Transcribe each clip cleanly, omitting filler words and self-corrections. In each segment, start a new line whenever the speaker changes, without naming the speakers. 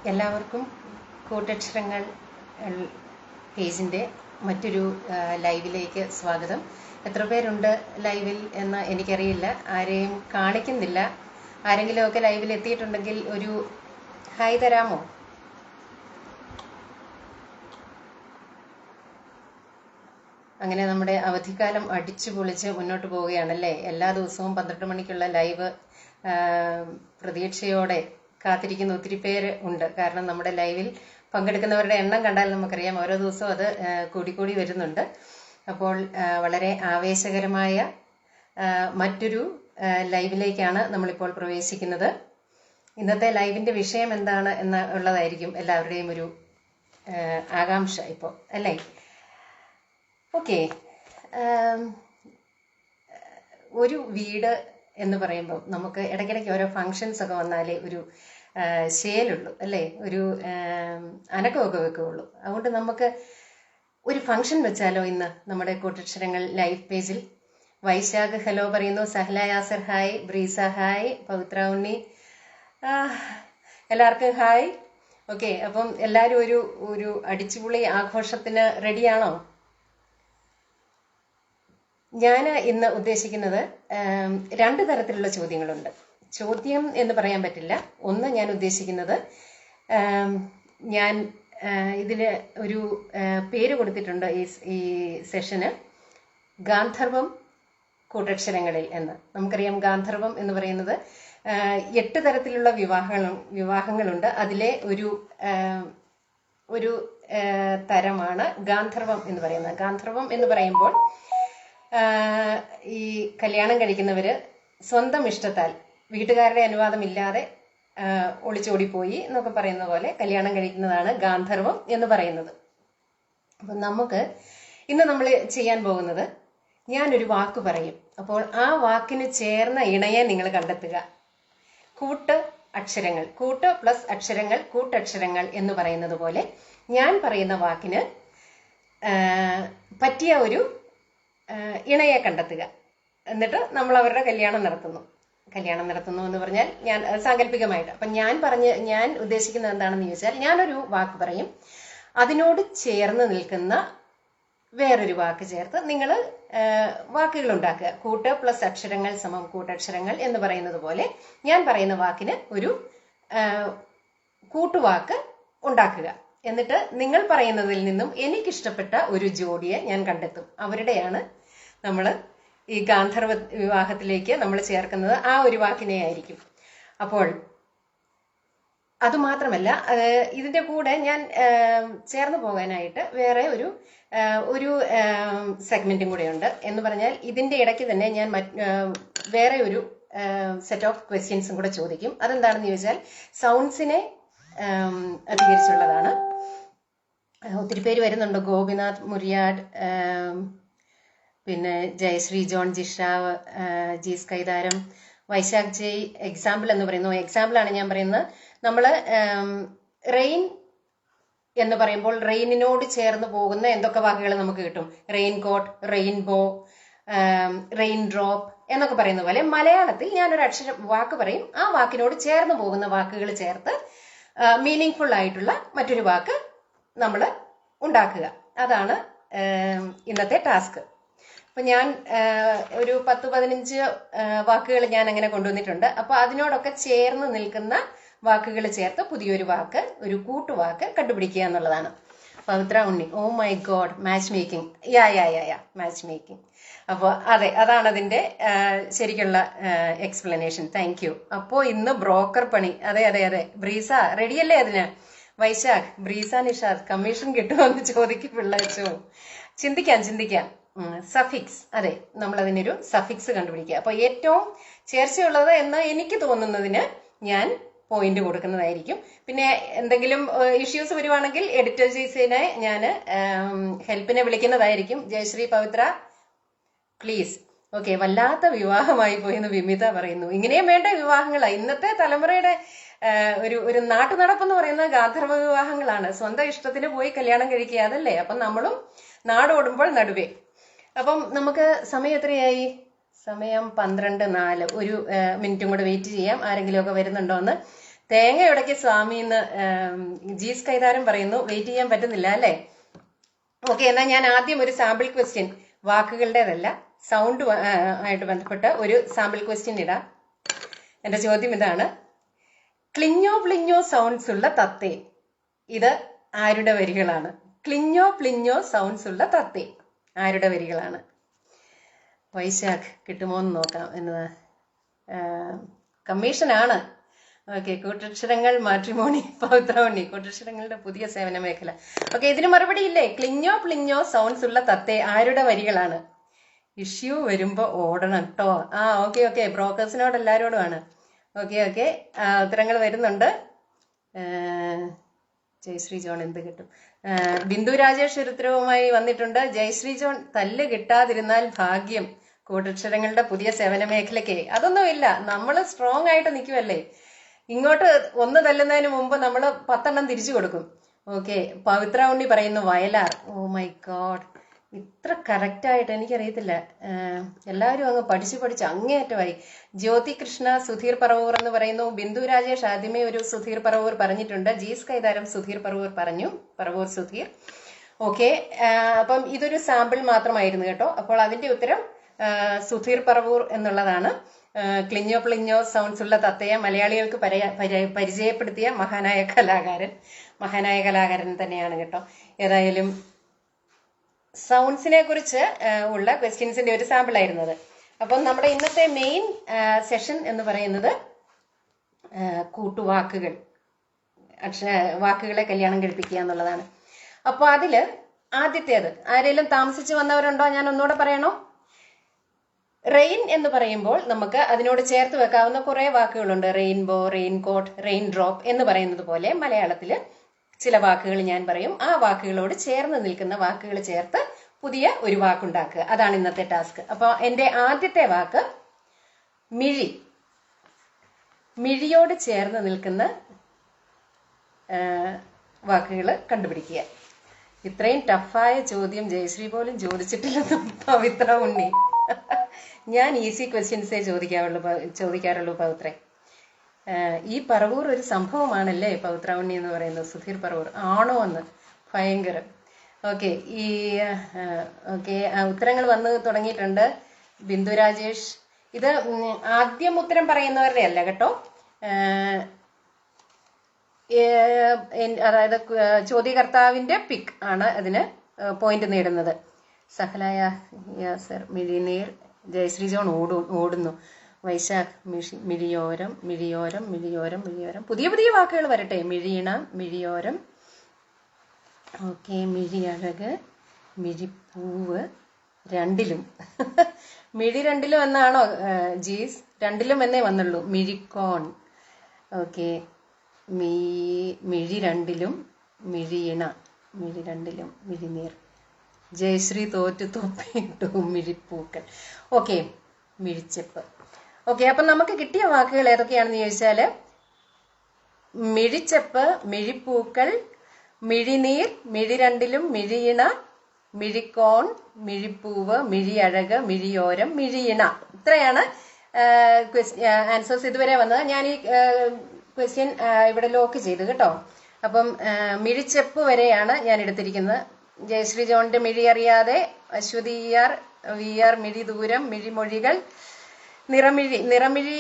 എല്ലാവർക്കും കൂട്ടക്ഷരങ്ങൾ പേജിൻ്റെ മറ്റൊരു ലൈവിലേക്ക് സ്വാഗതം. എത്ര പേരുണ്ട് ലൈവിൽ എന്ന് എനിക്കറിയില്ല, ആരെയും കാണിക്കുന്നില്ല. ആരെങ്കിലുമൊക്കെ ലൈവിൽ എത്തിയിട്ടുണ്ടെങ്കിൽ ഒരു ഹായ് തരാമോ? അങ്ങനെ നമ്മുടെ അവധിക്കാലം അടിച്ചു പൊളിച്ച് മുന്നോട്ട് പോവുകയാണല്ലേ. എല്ലാ ദിവസവും 12 മണിക്കുള്ള ലൈവ് പ്രതീക്ഷയോടെ കാത്തിരിക്കുന്ന ഒത്തിരി പേര് ഉണ്ട്. കാരണം നമ്മുടെ ലൈവിൽ പങ്കെടുക്കുന്നവരുടെ എണ്ണം കണ്ടാൽ നമുക്കറിയാം ഓരോ ദിവസവും അത് കൂടിക്കൂടി വരുന്നുണ്ട്. അപ്പോൾ വളരെ ആവേശകരമായ മറ്റൊരു ലൈവിലേക്കാണ് നമ്മളിപ്പോൾ പ്രവേശിക്കുന്നത്. ഇന്നത്തെ ലൈവിന്റെ വിഷയം എന്താണ് എന്നുള്ളതായിരിക്കും എല്ലാവരുടെയും ഒരു ആകാംക്ഷ ഇപ്പോൾ, അല്ലേ? ഓക്കെ, ഒരു വീട് എന്ന് പറയുമ്പോൾ നമുക്ക് ഇടയ്ക്കിടയ്ക്ക് ഓരോ ഫങ്ഷൻസ് ഒക്കെ വന്നാലേ ഒരു ശേലുള്ളൂ, അല്ലേ? ഒരു അനക്കമൊക്കെ വെക്കുകയുള്ളൂ. അതുകൊണ്ട് നമുക്ക് ഒരു ഫങ്ഷൻ വെച്ചാലോ ഇന്ന് നമ്മുടെ കൂട്ടക്ഷരങ്ങൾ ലൈവ് പേജിൽ. വൈശാഖ് ഹലോ പറയുന്നു, സഹല യാസർ ഹായ്, ബ്രീസ ഹായ്, പവിത്ര ഉണ്ണി എല്ലാവർക്കും ഹായ്. ഓക്കെ, അപ്പം എല്ലാവരും ഒരു അടിച്ചുപൊളി ആഘോഷത്തിന് റെഡിയാണോ? ഞാൻ ഇന്ന് ഉദ്ദേശിക്കുന്നത് 2 തരത്തിലുള്ള ചോദ്യങ്ങളുണ്ട്. ചോദ്യം എന്ന് പറയാൻ പറ്റില്ല. ഒന്ന്, ഞാൻ ഉദ്ദേശിക്കുന്നത് ഞാൻ ഇതിന് ഒരു പേര് കൊടുത്തിട്ടുണ്ട് ഈ സെഷന്, ഗാന്ധർവം കൂട്ടക്ഷരങ്ങളിൽ എന്ന്. നമുക്കറിയാം ഗാന്ധർവം എന്ന് പറയുന്നത് 8 തരത്തിലുള്ള വിവാഹങ്ങളുണ്ട്. അതിലെ ഒരു തരമാണ് ഗാന്ധർവം എന്ന് പറയുന്നത്. ഗാന്ധർവം എന്ന് പറയുമ്പോൾ ഈ കല്യാണം കഴിക്കുന്നവര് സ്വന്തം ഇഷ്ടത്താൽ, വീട്ടുകാരുടെ അനുവാദമില്ലാതെ ഒളിച്ചോടിപ്പോയി എന്നൊക്കെ പറയുന്ന പോലെ കല്യാണം കഴിക്കുന്നതാണ് ഗാന്ധർവം എന്ന് പറയുന്നത്. അപ്പൊ ഇന്ന് നമ്മൾ ചെയ്യാൻ പോകുന്നത്, ഞാനൊരു വാക്ക് പറയും, അപ്പോൾ ആ വാക്കിന് ചേർന്ന ഇണയെ നിങ്ങൾ കണ്ടെത്തുക. കൂട്ട് പ്ലസ് അക്ഷരങ്ങൾ, കൂട്ടക്ഷരങ്ങൾ എന്ന് പറയുന്നത് പോലെ ഞാൻ പറയുന്ന വാക്കിന് പറ്റിയ ഒരു ഇണയെ കണ്ടെത്തുക. എന്നിട്ട് നമ്മൾ അവരുടെ കല്യാണം നടത്തുന്നു എന്ന് പറഞ്ഞാൽ ഞാൻ സാങ്കല്പികമായിട്ട്. അപ്പം ഞാൻ ഉദ്ദേശിക്കുന്നത് എന്താണെന്ന് ചോദിച്ചാൽ, ഞാനൊരു വാക്ക് പറയും, അതിനോട് ചേർന്ന് നിൽക്കുന്ന വേറൊരു വാക്ക് ചേർത്ത് നിങ്ങൾ വാക്കുകൾ ഉണ്ടാക്കുക. കൂട്ട് പ്ലസ് അക്ഷരങ്ങൾ സമം കൂട്ടക്ഷരങ്ങൾ എന്ന് പറയുന്നത് പോലെ ഞാൻ പറയുന്ന വാക്കിന് ഒരു കൂട്ടുവാക്ക് ഉണ്ടാക്കുക. എന്നിട്ട് നിങ്ങൾ പറയുന്നതിൽ നിന്നും എനിക്കിഷ്ടപ്പെട്ട ഒരു ജോഡിയെ ഞാൻ കണ്ടെത്തും. അവരുടെയാണ് നമ്മൾ ഈ ഗാന്ധർവ വിവാഹത്തിലേക്ക് നമ്മൾ ചേർക്കുന്നത്. ആ ഒരു വാക്കിനെ ആയിരിക്കും. അപ്പോൾ അതുമാത്രമല്ല, ഇതിന്റെ കൂടെ ഞാൻ ചേർന്ന് പോകാനായിട്ട് വേറെ ഒരു സെഗ്മെന്റും കൂടെ ഉണ്ട്. എന്ന് പറഞ്ഞാൽ ഇതിന്റെ ഇടയ്ക്ക് തന്നെ ഞാൻ വേറെ ഒരു സെറ്റ് ഓഫ് ക്വസ്റ്റ്യൻസും കൂടെ ചോദിക്കും. അതെന്താണെന്ന് ചോദിച്ചാൽ സൗണ്ട്സിനെ അധികരിച്ചുള്ളതാണ്. ഒത്തിരി പേര് വരുന്നുണ്ട്. ഗോപിനാഥ് മുരിയാട്, പിന്നെ ജയശ്രീ ജോൺ, ജിഷാവ്, ജീസ് കൈതാരം, വൈശാഖ് ജയ്. എക്സാമ്പിൾ എന്ന് പറയുന്നു. എക്സാമ്പിളാണ് ഞാൻ പറയുന്നത്. നമ്മൾ റെയിൻ എന്ന് പറയുമ്പോൾ റെയിനിനോട് ചേർന്ന് പോകുന്ന എന്തൊക്കെ വാക്കുകൾ നമുക്ക് കിട്ടും? റെയിൻകോട്ട്, റെയിൻബോ, റെയിൻ ഡ്രോപ്പ് എന്നൊക്കെ പറയുന്ന പോലെ മലയാളത്തിൽ ഞാനൊരു വാക്ക് പറയും. ആ വാക്കിനോട് ചേർന്ന് പോകുന്ന വാക്കുകൾ ചേർത്ത് മീനിങ് ഫുൾ ആയിട്ടുള്ള മറ്റൊരു വാക്ക് നമ്മൾ ഉണ്ടാക്കുക. അതാണ് ഇന്നത്തെ ടാസ്ക്. അപ്പൊ ഞാൻ ഒരു 10-15 വാക്കുകൾ ഞാൻ അങ്ങനെ കൊണ്ടുവന്നിട്ടുണ്ട്. അപ്പൊ അതിനോടൊക്കെ ചേർന്ന് നിൽക്കുന്ന വാക്കുകൾ ചേർത്ത് പുതിയൊരു വാക്ക്, ഒരു കൂട്ടുവാക്ക് കണ്ടുപിടിക്കുക എന്നുള്ളതാണ്. Pavithra Unni, oh my god, match making. Match making. അപ്പോൾ അതാണ് അതിന്റെ ശരിക്കുള്ള എക്സ്പ്ലനേഷൻ. Thank you. അപ്പോ ഇന്ന് ബ്രോക്കർ പണി. അതെ. ബ്രീസ റെഡിയല്ലേ അതിന്? വൈശാഖ്, ബ്രീസ, നിഷാദ്, കമ്മീഷൻ കിട്ടുമെന്ന് ചോദിക്കും പിള്ളേച്ചോ. ചിന്തിക്കാം. സഫിക്സ്, അതെ, നമ്മൾ അതിനൊരു സഫിക്സ് കണ്ടുപിടിക്കുക. അപ്പൊ ഏറ്റവും ചേർച്ചയുള്ളത് എന്ന് എനിക്ക് തോന്നുന്നതിന് ഞാൻ പോയിന്റ് കൊടുക്കുന്നതായിരിക്കും. പിന്നെ എന്തെങ്കിലും ഇഷ്യൂസ് വരുവാണെങ്കിൽ എഡിറ്റർ ജീസിനെ ഞാൻ ഹെൽപ്പിനെ വിളിക്കുന്നതായിരിക്കും. ജയശ്രീ, പവിത്ര, പ്ലീസ്. ഓക്കെ, വല്ലാത്ത വിവാഹമായി പോയെന്ന് വിമിത പറയുന്നു. ഇങ്ങനെയും വേണ്ട വിവാഹങ്ങളാണ് ഇന്നത്തെ തലമുറയുടെ ഒരു നാട്ടു നടപ്പെന്ന് പറയുന്നത്. ഗാന്ധർവ വിവാഹങ്ങളാണ്. സ്വന്തം ഇഷ്ടത്തിന് പോയി കല്യാണം കഴിക്കുക, അതല്ലേ? അപ്പം നമ്മളും നാടോടുമ്പോൾ നടുവേ. അപ്പം നമുക്ക് സമയം എത്രയായി? സമയം 12:04. ഒരു മിനിറ്റും കൂടെ വെയിറ്റ് ചെയ്യാം, ആരെങ്കിലും ഒക്കെ വരുന്നുണ്ടോ എന്ന്. തേങ്ങ ഉടക്കി സ്വാമി എന്ന് ജീസ് കൈതാരം പറയുന്നു. വെയിറ്റ് ചെയ്യാൻ പറ്റുന്നില്ല അല്ലേ? ഓക്കെ, എന്നാൽ ഞാൻ ആദ്യം ഒരു സാമ്പിൾ ക്വസ്റ്റ്യൻ, വാക്കുകളുടേതല്ല, സൗണ്ട് ആയിട്ട് ബന്ധപ്പെട്ട ഒരു സാമ്പിൾ ക്വസ്റ്റ്യൻ ഇടാം. എന്റെ ചോദ്യം ഇതാണ്: ക്ലിഞ്ഞോ പ്ലിഞ്ഞോ സൗണ്ട്സ് ഉള്ള തത്തേ, ഇത് ആരുടെ വരികളാണ്? ക്ലിഞ്ഞോ പ്ലിഞ്ഞോ സൗണ്ട്സ് ഉള്ള തത്തേ ആരുടെ വരികളാണ്? വൈശാഖ് കിട്ടുമോ എന്ന് നോക്കാം. എന്നത് കമ്മീഷനാണ്. ഓക്കെ, കൂട്ടക്ഷരങ്ങൾ മാട്രിമോണി പൗത്രമണി, കൂട്ടക്ഷരങ്ങളുടെ പുതിയ സേവന മേഖല. ഓക്കെ, ഇതിന് മറുപടി ഇല്ലേ? ക്ലിഞ്ഞോ പ്ലിഞ്ഞോ സൗണ്ട്സ് ഉള്ള തത്തേ ആരുടെ വരികളാണ്? ഇഷ്യൂ വരുമ്പോ ഓടണം കേട്ടോ. ഓക്കെ ഓക്കെ, ബ്രോക്കേഴ്സിനോട് എല്ലാവരോടുമാണ്. ഓക്കെ ഓക്കെ, ഉത്തരങ്ങൾ വരുന്നുണ്ട്. ജയശ്രീ ജോൺ എന്ത് കിട്ടും? ബിന്ദു രാജേഷ് ഉത്തരവുമായി വന്നിട്ടുണ്ട്. ജയശ്രീ ജോൺ തല്ല് കിട്ടാതിരുന്നാൽ ഭാഗ്യം, കൂട്ടക്ഷരങ്ങളുടെ പുതിയ സേവന മേഖലയ്ക്ക്. അതൊന്നുമില്ല, നമ്മൾ സ്ട്രോങ് ആയിട്ട് നിൽക്കുമല്ലേ. ഇങ്ങോട്ട് ഒന്ന് തല്ലുന്നതിന് മുമ്പ് നമ്മൾ 10 തിരിച്ചു കൊടുക്കും. ഓക്കെ, പവിത്ര ഉണ്ണി പറയുന്നു വയലാർ. ഓ മൈ ഗോഡ്, ഇത്ര കറക്റ്റായിട്ട് എനിക്കറിയത്തില്ല. എല്ലാവരും അങ്ങ് പഠിച്ച് അങ്ങേയറ്റമായി. ജ്യോതി കൃഷ്ണ സുധീർ പറവൂർ എന്ന് പറയുന്നു. ബിന്ദു രാജേഷ് ആദ്യമേ ഒരു സുധീർ പറവൂർ പറഞ്ഞിട്ടുണ്ട്. ജീസ് കൈതാരം സുധീർ പറവൂർ പറഞ്ഞു. പറവൂർ സുധീർ. ഓക്കെ, അപ്പം ഇതൊരു സാമ്പിൾ മാത്രമായിരുന്നു കേട്ടോ. അപ്പോൾ അതിന്റെ ഉത്തരം സുധീർ പറവൂർ എന്നുള്ളതാണ്. ക്ലിഞ്ഞോ പ്ലിഞ്ഞോ സൗണ്ട്സ് ഉള്ള തത്തയെ മലയാളികൾക്ക് പരിചയപ്പെടുത്തിയ മഹാനായ കലാകാരൻ തന്നെയാണ് കേട്ടോ. ഏതായാലും സൗണ്ട്സിനെ കുറിച്ച് ഉള്ള ക്വസ്റ്റ്യൻസിന്റെ ഒരു സാമ്പിൾ ആയിരുന്നത്. അപ്പം നമ്മുടെ ഇന്നത്തെ മെയിൻ സെഷൻ എന്ന് പറയുന്നത് കൂട്ടുവാക്കുകൾ, വാക്കുകളെ കല്യാണം കഴിപ്പിക്കുക എന്നുള്ളതാണ്. അപ്പൊ അതില് ആദ്യത്തേത്, ആരെങ്കിലും താമസിച്ച് വന്നവരുണ്ടോ? ഞാൻ ഒന്നുകൂടെ പറയണോ? റെയിൻ എന്ന് പറയുമ്പോൾ നമുക്ക് അതിനോട് ചേർത്ത് വെക്കാവുന്ന കുറെ വാക്കുകളുണ്ട്. റെയിൻബോ, റെയിൻകോട്ട്, റെയിൻ ഡ്രോപ്പ് എന്ന് പറയുന്നത് പോലെ മലയാളത്തില് ചില വാക്കുകൾ ഞാൻ പറയും. ആ വാക്കുകളോട് ചേർന്ന് നിൽക്കുന്ന വാക്കുകൾ ചേർത്ത് പുതിയ ഒരു വാക്കുണ്ടാക്കുക. അതാണ് ഇന്നത്തെ ടാസ്ക്. അപ്പൊ എന്റെ ആദ്യത്തെ വാക്ക് മിഴി. മിഴിയോട് ചേർന്ന് നിൽക്കുന്ന വാക്കുകൾ കണ്ടുപിടിക്കുക. ഇത്രയും ടഫായ ചോദ്യം ജയശ്രീ പോലും ചോദിച്ചിട്ടില്ലെന്നും പവിത്ര ഉണ്ണി. ഞാൻ ഈസി ക്വസ്റ്റ്യൻസേ ചോദിക്കാറുള്ളൂ പവിത്രേ. ഈ പറവൂർ ഒരു സംഭവമാണല്ലേ പവിത്ര ഉണ്ണി എന്ന് പറയുന്നത്. സുധീർ പറവൂർ ആണോ എന്ന് ഭയങ്കര. ഓക്കെ, ഉത്തരങ്ങൾ വന്ന് തുടങ്ങിയിട്ടുണ്ട്. ബിന്ദു രാജേഷ്, ഇത് ആദ്യം ഉത്തരം പറയുന്നവരുടെ അല്ല കേട്ടോ. അതായത് ചോദ്യകർത്താവിന്റെ പിക്ക് ആണ് അതിന് പോയിന്റ് നേടുന്നത്. സഹലായ യാസർ, മിഴിനീർ, ജയശ്രീ ജോൺ ഓടുന്നു. വൈശാഖ്, മിഴിയോരം, മിഴിയോരം, മിഴിയോരം, മിഴിയോരം. പുതിയ പുതിയ വാക്കുകൾ വരട്ടെ. മിഴിയണ, മിഴിയോരം. ഓക്കെ, മിഴിയഴക്, മിഴിപ്പൂവ്. രണ്ടിലും മിഴി രണ്ടിലും എന്നാണോ ജീസ്? രണ്ടിലും എന്നേ വന്നുള്ളൂ. മിഴിക്കോൺ. ഓക്കെ, മിഴി രണ്ടിലും, മിഴിയിണ, മിഴി രണ്ടിലും, മിഴിനീർ. ജയശ്രീ തോപ്പിട്ടു. മിഴിപ്പൂക്കൾ. ഓക്കെ, മിഴിച്ചെപ്പ്. ഓക്കെ, അപ്പൊ നമുക്ക് കിട്ടിയ വാക്കുകൾ ഏതൊക്കെയാണെന്ന് ചോദിച്ചാല് മിഴിച്ചെപ്പ്, മിഴിപ്പൂക്കൾ, മിഴിനീർ, മിഴി രണ്ടിലും, മിഴിയിണ, മിഴിക്കോൺ, മിഴിപ്പൂവ്, മിഴിയഴക്, മിഴിയോരം, മിഴിയിണ. ഇത്രയാണ് ആൻസേഴ്സ് ഇതുവരെ വന്നത്. ഞാൻ ഈ ക്വസ്റ്റ്യൻ ഇവിടെ ലോക്ക് ചെയ്തു കേട്ടോ. അപ്പം മിഴിച്ചെപ്പ് വരെയാണ് ഞാൻ എടുത്തിരിക്കുന്നത്. ജയശ്രീ ജോണിന്റെ മിഴി അറിയാതെ, അശ്വതി വി ആർ മിഴി ദൂരം, മിഴിമൊഴികൾ, നിറമിഴി.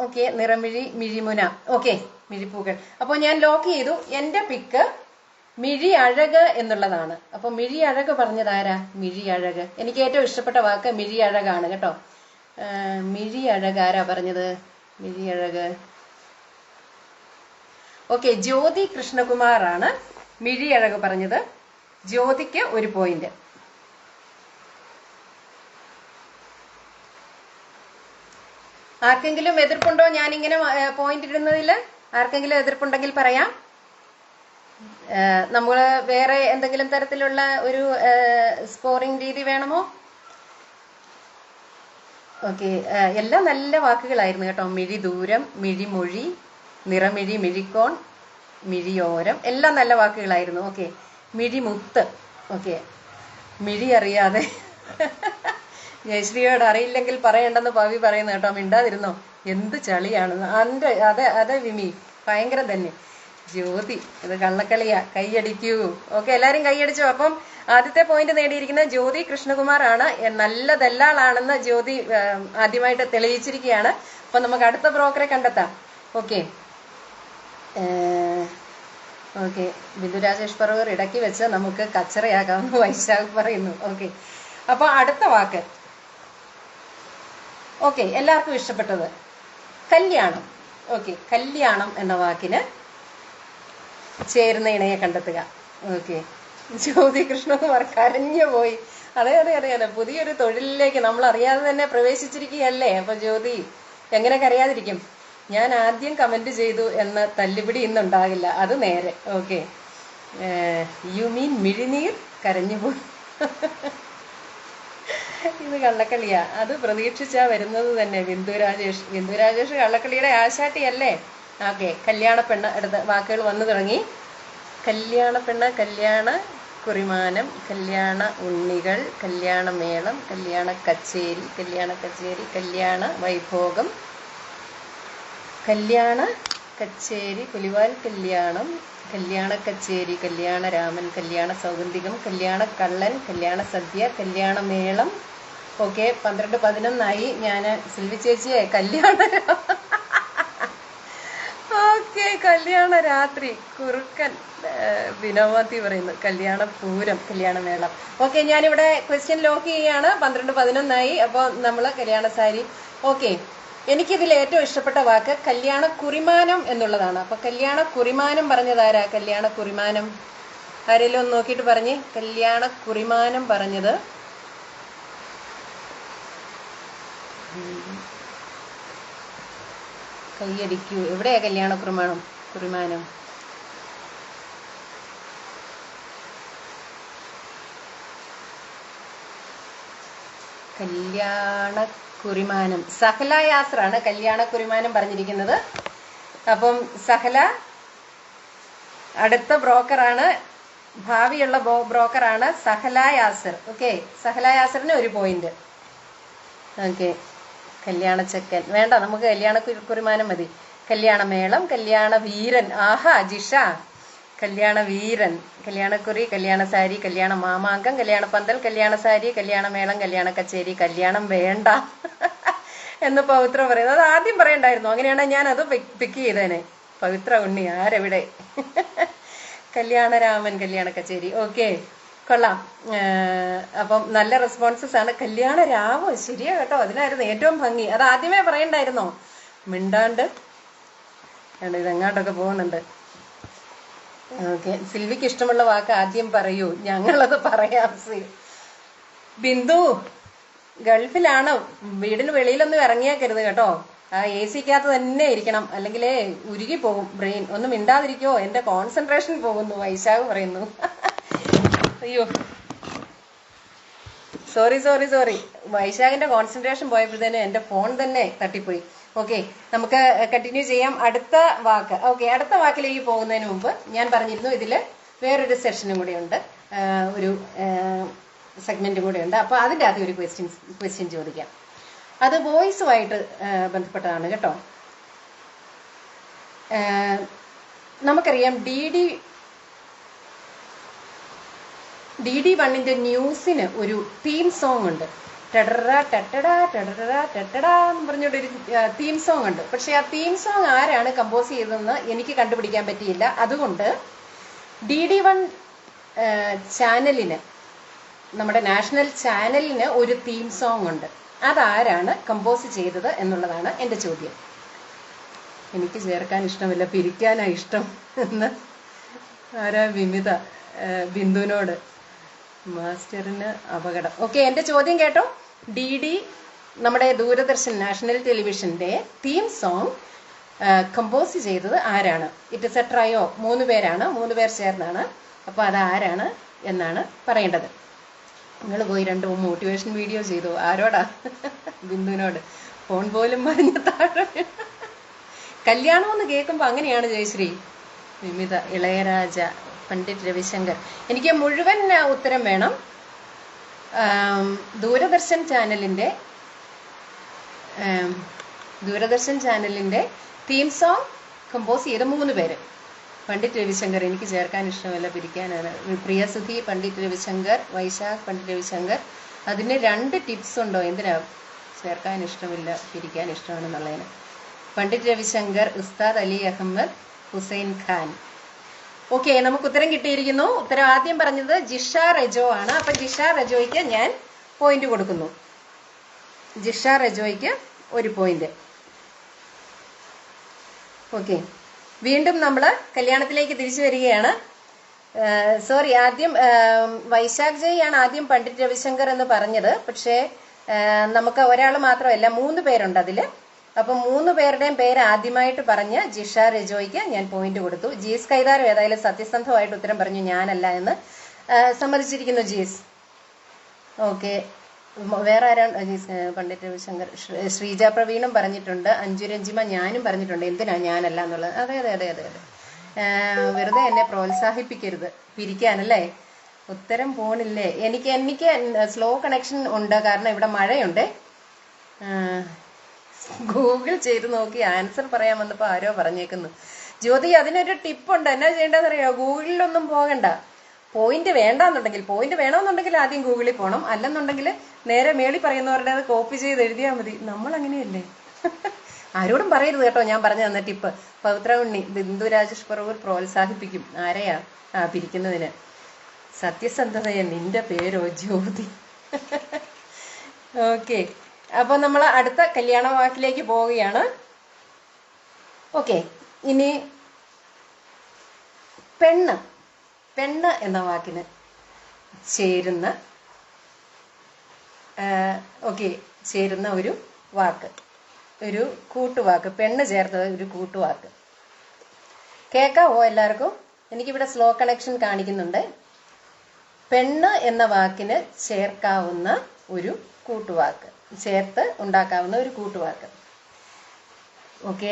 ഓക്കെ, നിറമിഴി, മിഴിമുന. ഓക്കെ, മിഴിപ്പൂക്കൾ. അപ്പോൾ ഞാൻ ലോക്ക് ചെയ്തു. എന്റെ പിക്ക് മിഴി അഴക് എന്നുള്ളതാണ്. അപ്പൊ മിഴി അഴക് പറഞ്ഞതാരാ? മിഴി അഴക്. എനിക്ക് ഏറ്റവും ഇഷ്ടപ്പെട്ട വാക്ക് മിഴി അഴകാണ് കേട്ടോ. മിഴി അഴക് ആരാ പറഞ്ഞത്? മിഴി അഴക്. ഓക്കെ, ജ്യോതി കൃഷ്ണകുമാർ ആണ് മിഴി അഴക് പറഞ്ഞത്. ജ്യോതിക്ക് ഒരു പോയിന്റ്. ആർക്കെങ്കിലും എതിർപ്പുണ്ടോ ഞാൻ ഇങ്ങനെ പോയിന്റ് ഇടുന്നതിൽ? ആർക്കെങ്കിലും എതിർപ്പുണ്ടെങ്കിൽ പറയാം. നമ്മൾ വേറെ എന്തെങ്കിലും തരത്തിലുള്ള ഒരു സ്കോറിംഗ് രീതി വേണമോ? ഓക്കെ, എല്ലാം നല്ല വാക്കുകളായിരുന്നു കേട്ടോ. മിഴി ദൂരം, മിഴിമൊഴി, നിറമിഴി, മിഴിക്കോൺ, മിഴിയോരം, എല്ലാം നല്ല വാക്കുകളായിരുന്നു. ഓക്കെ, മിഴിമുത്ത്. ഓക്കെ, മിഴി അറിയാതെ ജയശ്രീയോട് അറിയില്ലെങ്കിൽ പറയണ്ടെന്ന് പവി പറയുന്നു കേട്ടോ. മിണ്ടാതിരുന്നോ, എന്ത് ചളിയാണ്. അതെ വിമി, ഭയങ്കരം തന്നെ. ജ്യോതി, ഇത് കള്ളക്കളിയാ, കൈയടിക്കൂ. ഓക്കെ, എല്ലാരും കൈയടിച്ചു. അപ്പം ആദ്യത്തെ പോയിന്റ് നേടിയിരിക്കുന്നത് ജ്യോതി കൃഷ്ണകുമാർ ആണ്. നല്ല ദല്ലാളാണെന്ന് ജ്യോതി ആദ്യമായിട്ട് തെളിയിച്ചിരിക്കുകയാണ്. അപ്പൊ നമുക്ക് അടുത്ത ബ്രോക്കറെ കണ്ടെത്താം. ഓക്കെ ഓക്കെ, ബിന്ദു രാജേഷ് പറവൂർ ഇടയ്ക്ക് വെച്ച് നമുക്ക് കച്ചറയാക്കാമെന്ന് വൈശാഖ് പറയുന്നു. ഓക്കെ, അപ്പൊ അടുത്ത വാക്ക്. ഓക്കെ, എല്ലാവർക്കും ഇഷ്ടപ്പെട്ടത് കല്യാണം. ഓക്കെ, കല്യാണം എന്ന വാക്കിന് ചേരുന്ന ഇണയെ കണ്ടെത്തുക. ഓക്കെ, ജ്യോതി കൃഷ്ണകുമാർ കരഞ്ഞു പോയി. അതെ അതെ അതെ അതെ, പുതിയൊരു തൊഴിലിലേക്ക് നമ്മൾ അറിയാതെ തന്നെ പ്രവേശിച്ചിരിക്കുകയല്ലേ. അപ്പൊ ജ്യോതി എങ്ങനെ കരയാതിരിക്കും? ഞാൻ ആദ്യം കമന്റ് ചെയ്തു എന്ന തല്ലുപിടി ഇന്നുണ്ടാകില്ല, അത് നേരെ. ഓക്കെ, യു മീൻ മിഴിനീർ കരഞ്ഞു പോയി. ഇത് കള്ളക്കളിയാ, അത് പ്രതീക്ഷിച്ചാ വരുന്നത് തന്നെ. ബിന്ദു രാജേഷ് കള്ളക്കളിയുടെ ആശാട്ടിയല്ലേ. ഓക്കെ, കല്യാണ പെണ്ണ് അടുത്ത വാക്കുകൾ വന്നു തുടങ്ങി. കല്യാണ പെണ്ണ്, കല്യാണ കുറിമാനം, കല്യാണ ഉണ്ണികൾ, കല്യാണമേളം, കല്യാണ കച്ചേരി, കല്യാണ വൈഭോഗം, കല്യാണ കച്ചേരി, പുലിവാൽ കല്യാണം, കല്യാണ കച്ചേരി, കല്യാണരാമൻ, കല്യാണ സൗഗന്ധികം, കല്യാണ കള്ളൻ, കല്യാണ സദ്യ, കല്യാണമേളം. ഓക്കെ, 12:11 ഞാൻ സിൽവി ചേച്ചിയെ കല്യാണ ഓക്കെ, കല്യാണ രാത്രി, കുറുക്കൻ വിനോമത്തി പറയുന്നു, കല്യാണ പൂരം, കല്യാണമേളം. ഓക്കെ, ഞാനിവിടെ ക്വസ്റ്റ്യൻ ലോക്ക് ചെയ്യാണ്. 12:11 അപ്പൊ നമ്മള് കല്യാണ സാരി. ഓക്കെ, എനിക്കിതിൽ ഏറ്റവും ഇഷ്ടപ്പെട്ട വാക്ക് കല്യാണ കുറിമാനം എന്നുള്ളതാണ്. അപ്പൊ കല്യാണ കുറിമാനം പറഞ്ഞതാരാ? കല്യാണ കുറിമാനം ആരെങ്കിലും ഒന്ന് നോക്കിയിട്ട് പറഞ്ഞേ. കല്യാണ കുറിമാനം പറഞ്ഞത് കൈയടിക്കൂ. എവിടെയാ കല്യാണ കുറിമാനം? കല്യാണ കുറിമാനം സഹല യാസറാണ് കല്യാണ കുറിമാനം പറഞ്ഞിരിക്കുന്നത്. അപ്പം സഹല അടുത്ത ബ്രോക്കറാണ്, ഭാവിയുള്ള ബ്രോക്കറാണ് സഹല യാസർ. ഓക്കെ, സഹല യാസറിന് 1 പോയിന്റ്. ഓക്കെ, കല്യാണ ചെക്കൻ വേണ്ട, നമുക്ക് കല്യാണ കുറിമാനം മതി. കല്യാണമേളം, കല്യാണ വീരൻ. ആഹാ ജിഷ, കല്യാണ വീരൻ, കല്യാണക്കുറി, കല്യാണ സാരി, കല്യാണ മാമാങ്കം, കല്യാണ പന്തൽ, കല്യാണ സാരി, കല്യാണമേളം, കല്യാണ കച്ചേരി, കല്യാണം വേണ്ട എന്ന് പവിത്ര പറയുന്നത്. അത് ആദ്യം പറയണ്ടായിരുന്നു. അങ്ങനെയാണെങ്കിൽ ഞാൻ അത് പിക്ക് ചെയ്തേനെ. പവിത്ര ഉണ്ണി ആരെവിടെ? കല്യാണരാമൻ, കല്യാണ കച്ചേരി. ഓക്കെ, കൊള്ളാം. അപ്പം നല്ല റെസ്പോൺസസ് ആണ്. കല്യാണ രാമോ, ശരിയാ കേട്ടോ, അതിനായിരുന്നു ഏറ്റവും ഭംഗി. അത് ആദ്യമേ പറയണ്ടായിരുന്നോ? മിണ്ടാണ്ട് ഇതെങ്ങാട്ടൊക്കെ പോകുന്നുണ്ട്. ഓക്കെ, സിൽവിക്ക് ഇഷ്ടമുള്ള വാക്ക് ആദ്യം പറയൂ, ഞങ്ങളത് പറയാം. ബിന്ദു ഗൾഫിലാണ്, വീടിന് വെളിയിലൊന്നും ഇറങ്ങിയേക്കരുത് കേട്ടോ. ആ AC-ക്കകത്ത് തന്നെ ഇരിക്കണം, അല്ലെങ്കിലേ ഉരുകി പോകും ബ്രെയിൻ. ഒന്നും മിണ്ടാതിരിക്കോ, എന്റെ കോൺസെൻട്രേഷൻ പോകുന്നു. വൈശാഖ് പറയുന്നു. അയ്യോ, സോറി, വൈശാഖിന്റെ കോൺസെൻട്രേഷൻ പോയപ്പോഴത്തേനും എന്റെ ഫോൺ തന്നെ തട്ടിപ്പോയി. ഓക്കെ, നമുക്ക് കണ്ടിന്യൂ ചെയ്യാം. അടുത്ത വാക്ക്. ഓക്കെ, അടുത്ത വാക്കിലേക്ക് പോകുന്നതിന് മുമ്പ് ഞാൻ പറഞ്ഞിരുന്നു ഇതില് വേറൊരു സെഷനും കൂടെ ഉണ്ട്, ഒരു സെഗ്മെന്റും കൂടെ ഉണ്ട്. അപ്പൊ അതിൻ്റെ ആദ്യം ഒരു ക്വസ്റ്റ്യൻ ചോദിക്കാം. അത് വോയിസുമായിട്ട് ബന്ധപ്പെട്ടതാണ് കേട്ടോ. നമുക്കറിയാം DD1 ന്യൂസിന് ഒരു തീം സോങ് ഉണ്ട്. ടെടറാ ടെട്ടടാ ടെടറാ ടെട്ടടാ എന്ന് പറഞ്ഞൊരു തീം സോങ് ഉണ്ട്. പക്ഷെ ആ തീം സോങ് ആരാണ് കമ്പോസ് ചെയ്തതെന്ന് എനിക്ക് കണ്ടുപിടിക്കാൻ പറ്റിയില്ല. അതുകൊണ്ട് DD1 ചാനലിന്, നമ്മുടെ നാഷണൽ ചാനലിന് ഒരു തീം സോങ് ഉണ്ട്. അതാരാണ് കമ്പോസ് ചെയ്തത് എന്നുള്ളതാണ് എൻ്റെ ചോദ്യം. എനിക്ക് ചേർക്കാൻ ഇഷ്ടമില്ല, പിരിക്കാനാ ഇഷ്ടം എന്ന് ആരാ? വിമിത ബിന്ദുവിനോട്. മാസ്റ്ററിന് അപകടം. ഓക്കെ, എൻ്റെ ചോദ്യം കേട്ടോ. നമ്മുടെ ദൂരദർശൻ നാഷണൽ ടെലിവിഷന്റെ തീം സോങ് കമ്പോസ് ചെയ്തത് ആരാണ്? ഇറ്റ് ഇസ് എ ട്രയോ, 3 പേരാണ്, 3 പേർ ചേർന്നാണ്. അപ്പൊ അത് ആരാണ് എന്നാണ് പറയേണ്ടത്. നിങ്ങൾ പോയി 2 മോട്ടിവേഷൻ വീഡിയോ ചെയ്തു. ആരോടാ? ബിന്ദുവിനോട്. ഫോൺ പോലും മറിഞ്ഞ താഴെ. കല്യാണം എന്ന് കേൾക്കുമ്പോ അങ്ങനെയാണ് ജയശ്രീ. വിമിത, ഇളയരാജ, പണ്ഡിറ്റ് രവിശങ്കർ. എനിക്ക് മുഴുവൻ ഉത്തരം വേണം. ദൂരദർശൻ ചാനലിന്റെ തീം സോങ് കമ്പോസ് ചെയ്ത 3 പേര്. പണ്ഡിറ്റ് രവിശങ്കർ എനിക്ക് ചേർക്കാൻ ഇഷ്ടമല്ല, പിരിക്കാനാണ്. പ്രിയസുധി, പണ്ഡിറ്റ് രവിശങ്കർ, വൈശാഖ്, പണ്ഡിറ്റ് രവിശങ്കർ. അതിന് 2 ടിപ്സ് ഉണ്ടോ? എന്തിനാ ചേർക്കാൻ ഇഷ്ടമില്ല പിരിക്കാൻ ഇഷ്ടമാണെന്നുള്ളതിന്? പണ്ഡിറ്റ് രവിശങ്കർ, ഉസ്താദ് അലി അഹമ്മദ്, ഹുസൈൻ ഖാൻ. ഓക്കെ, നമുക്ക് ഉത്തരം കിട്ടിയിരിക്കുന്നു. ഉത്തരം ആദ്യം പറഞ്ഞത് ജിഷ റെജോ ആണ്. അപ്പൊ ജിഷ റെജോയ്ക്ക് ഞാൻ പോയിന്റ് കൊടുക്കുന്നു. ജിഷ റെജോയ്ക്ക് 1 പോയിന്റ്. ഓക്കെ, വീണ്ടും നമ്മൾ കല്യാണത്തിലേക്ക് തിരിച്ചു വരികയാണ്. സോറി, ആദ്യം വൈശാഖ് ജയ് ആണ് ആദ്യം പണ്ഡിറ്റ് രവിശങ്കർ എന്ന് പറഞ്ഞത്. പക്ഷേ നമുക്ക് ഒരാൾ മാത്രമല്ല, 3 പേരുണ്ട് അതില്. അപ്പൊ 3 പേരുടെയും പേര് ആദ്യമായിട്ട് പറഞ്ഞ ജിഷ റെജോയ്ക്ക് ഞാൻ പോയിന്റ് കൊടുത്തു. ജീസ് കൈതാരം ഏതായാലും സത്യസന്ധമായിട്ട് ഉത്തരം പറഞ്ഞു, ഞാനല്ല എന്ന് സമ്മതിച്ചിരിക്കുന്നു ജീസ്. ഓക്കെ, വേറെ ആരാണ്? പണ്ഡിറ്റ് രവിശങ്കർ. ശ്രീജ പ്രവീണും പറഞ്ഞിട്ടുണ്ട്. അഞ്ജു രഞ്ജിമ ഞാനും പറഞ്ഞിട്ടുണ്ട്. എന്തിനാ ഞാനല്ല എന്നുള്ളത്. അതെ അതെ അതെ അതെ അതെ, വെറുതെ എന്നെ പ്രോത്സാഹിപ്പിക്കരുത് പിരിക്കാനല്ലേ. ഉത്തരം പോണില്ലേ? എനിക്ക് സ്ലോ കണക്ഷൻ ഉണ്ട്, കാരണം ഇവിടെ മഴയുണ്ട്. ഗൂഗിൾ ചെയ്ത് നോക്കി ആൻസർ പറയാൻ വന്നപ്പോൾ ആരോ പറഞ്ഞേക്കുന്നു. ജ്യോതി, അതിനൊരു ടിപ്പുണ്ട്. എന്നാ ചെയ്യേണ്ടതെന്നറിയോ? ഗൂഗിളിലൊന്നും പോകണ്ട. പോയിന്റ് വേണമെന്നുണ്ടെങ്കിൽ ആദ്യം ഗൂഗിളിൽ പോകണം. അല്ലെന്നുണ്ടെങ്കിൽ നേരെ മേളി പറയുന്നവരുടെ അത് കോപ്പി ചെയ്ത് എഴുതിയാൽ മതി. നമ്മൾ അങ്ങനെയല്ലേ. ആരോടും പറയരുത് കേട്ടോ ഞാൻ പറഞ്ഞു തന്ന ടിപ്പ്. പവിത്ര ഉണ്ണി, ബിന്ദു രാജേഷ് പറവൂർ പ്രോത്സാഹിപ്പിക്കും. ആരെയാ? പിരിക്കുന്നതിന്. സത്യസന്ധതയെ നിന്റെ പേരോ ജ്യോതി. ഓക്കെ, അപ്പൊ നമ്മൾ അടുത്ത കല്യാണ വാക്കിലേക്ക് പോവുകയാണ്. ഓക്കെ, ഇനി പെണ്ണ് എന്ന വാക്കിന് ചേരുന്ന ഒരു വാക്ക്, ഒരു കൂട്ടുവാക്ക്. പെണ്ണ് ചേർത്തത് ഒരു കൂട്ടുവാക്ക്. കേൾക്കാവോ എല്ലാവർക്കും? എനിക്കിവിടെ സ്ലോ കണക്ഷൻ കാണിക്കുന്നുണ്ട്. പെണ്ണ് എന്ന വാക്കിന് ചേർക്കാവുന്ന ഒരു കൂട്ടുവാക്ക്, ചേർത്ത് ഉണ്ടാക്കാവുന്ന ഒരു കൂട്ടുവാക്ക്. ഓക്കെ,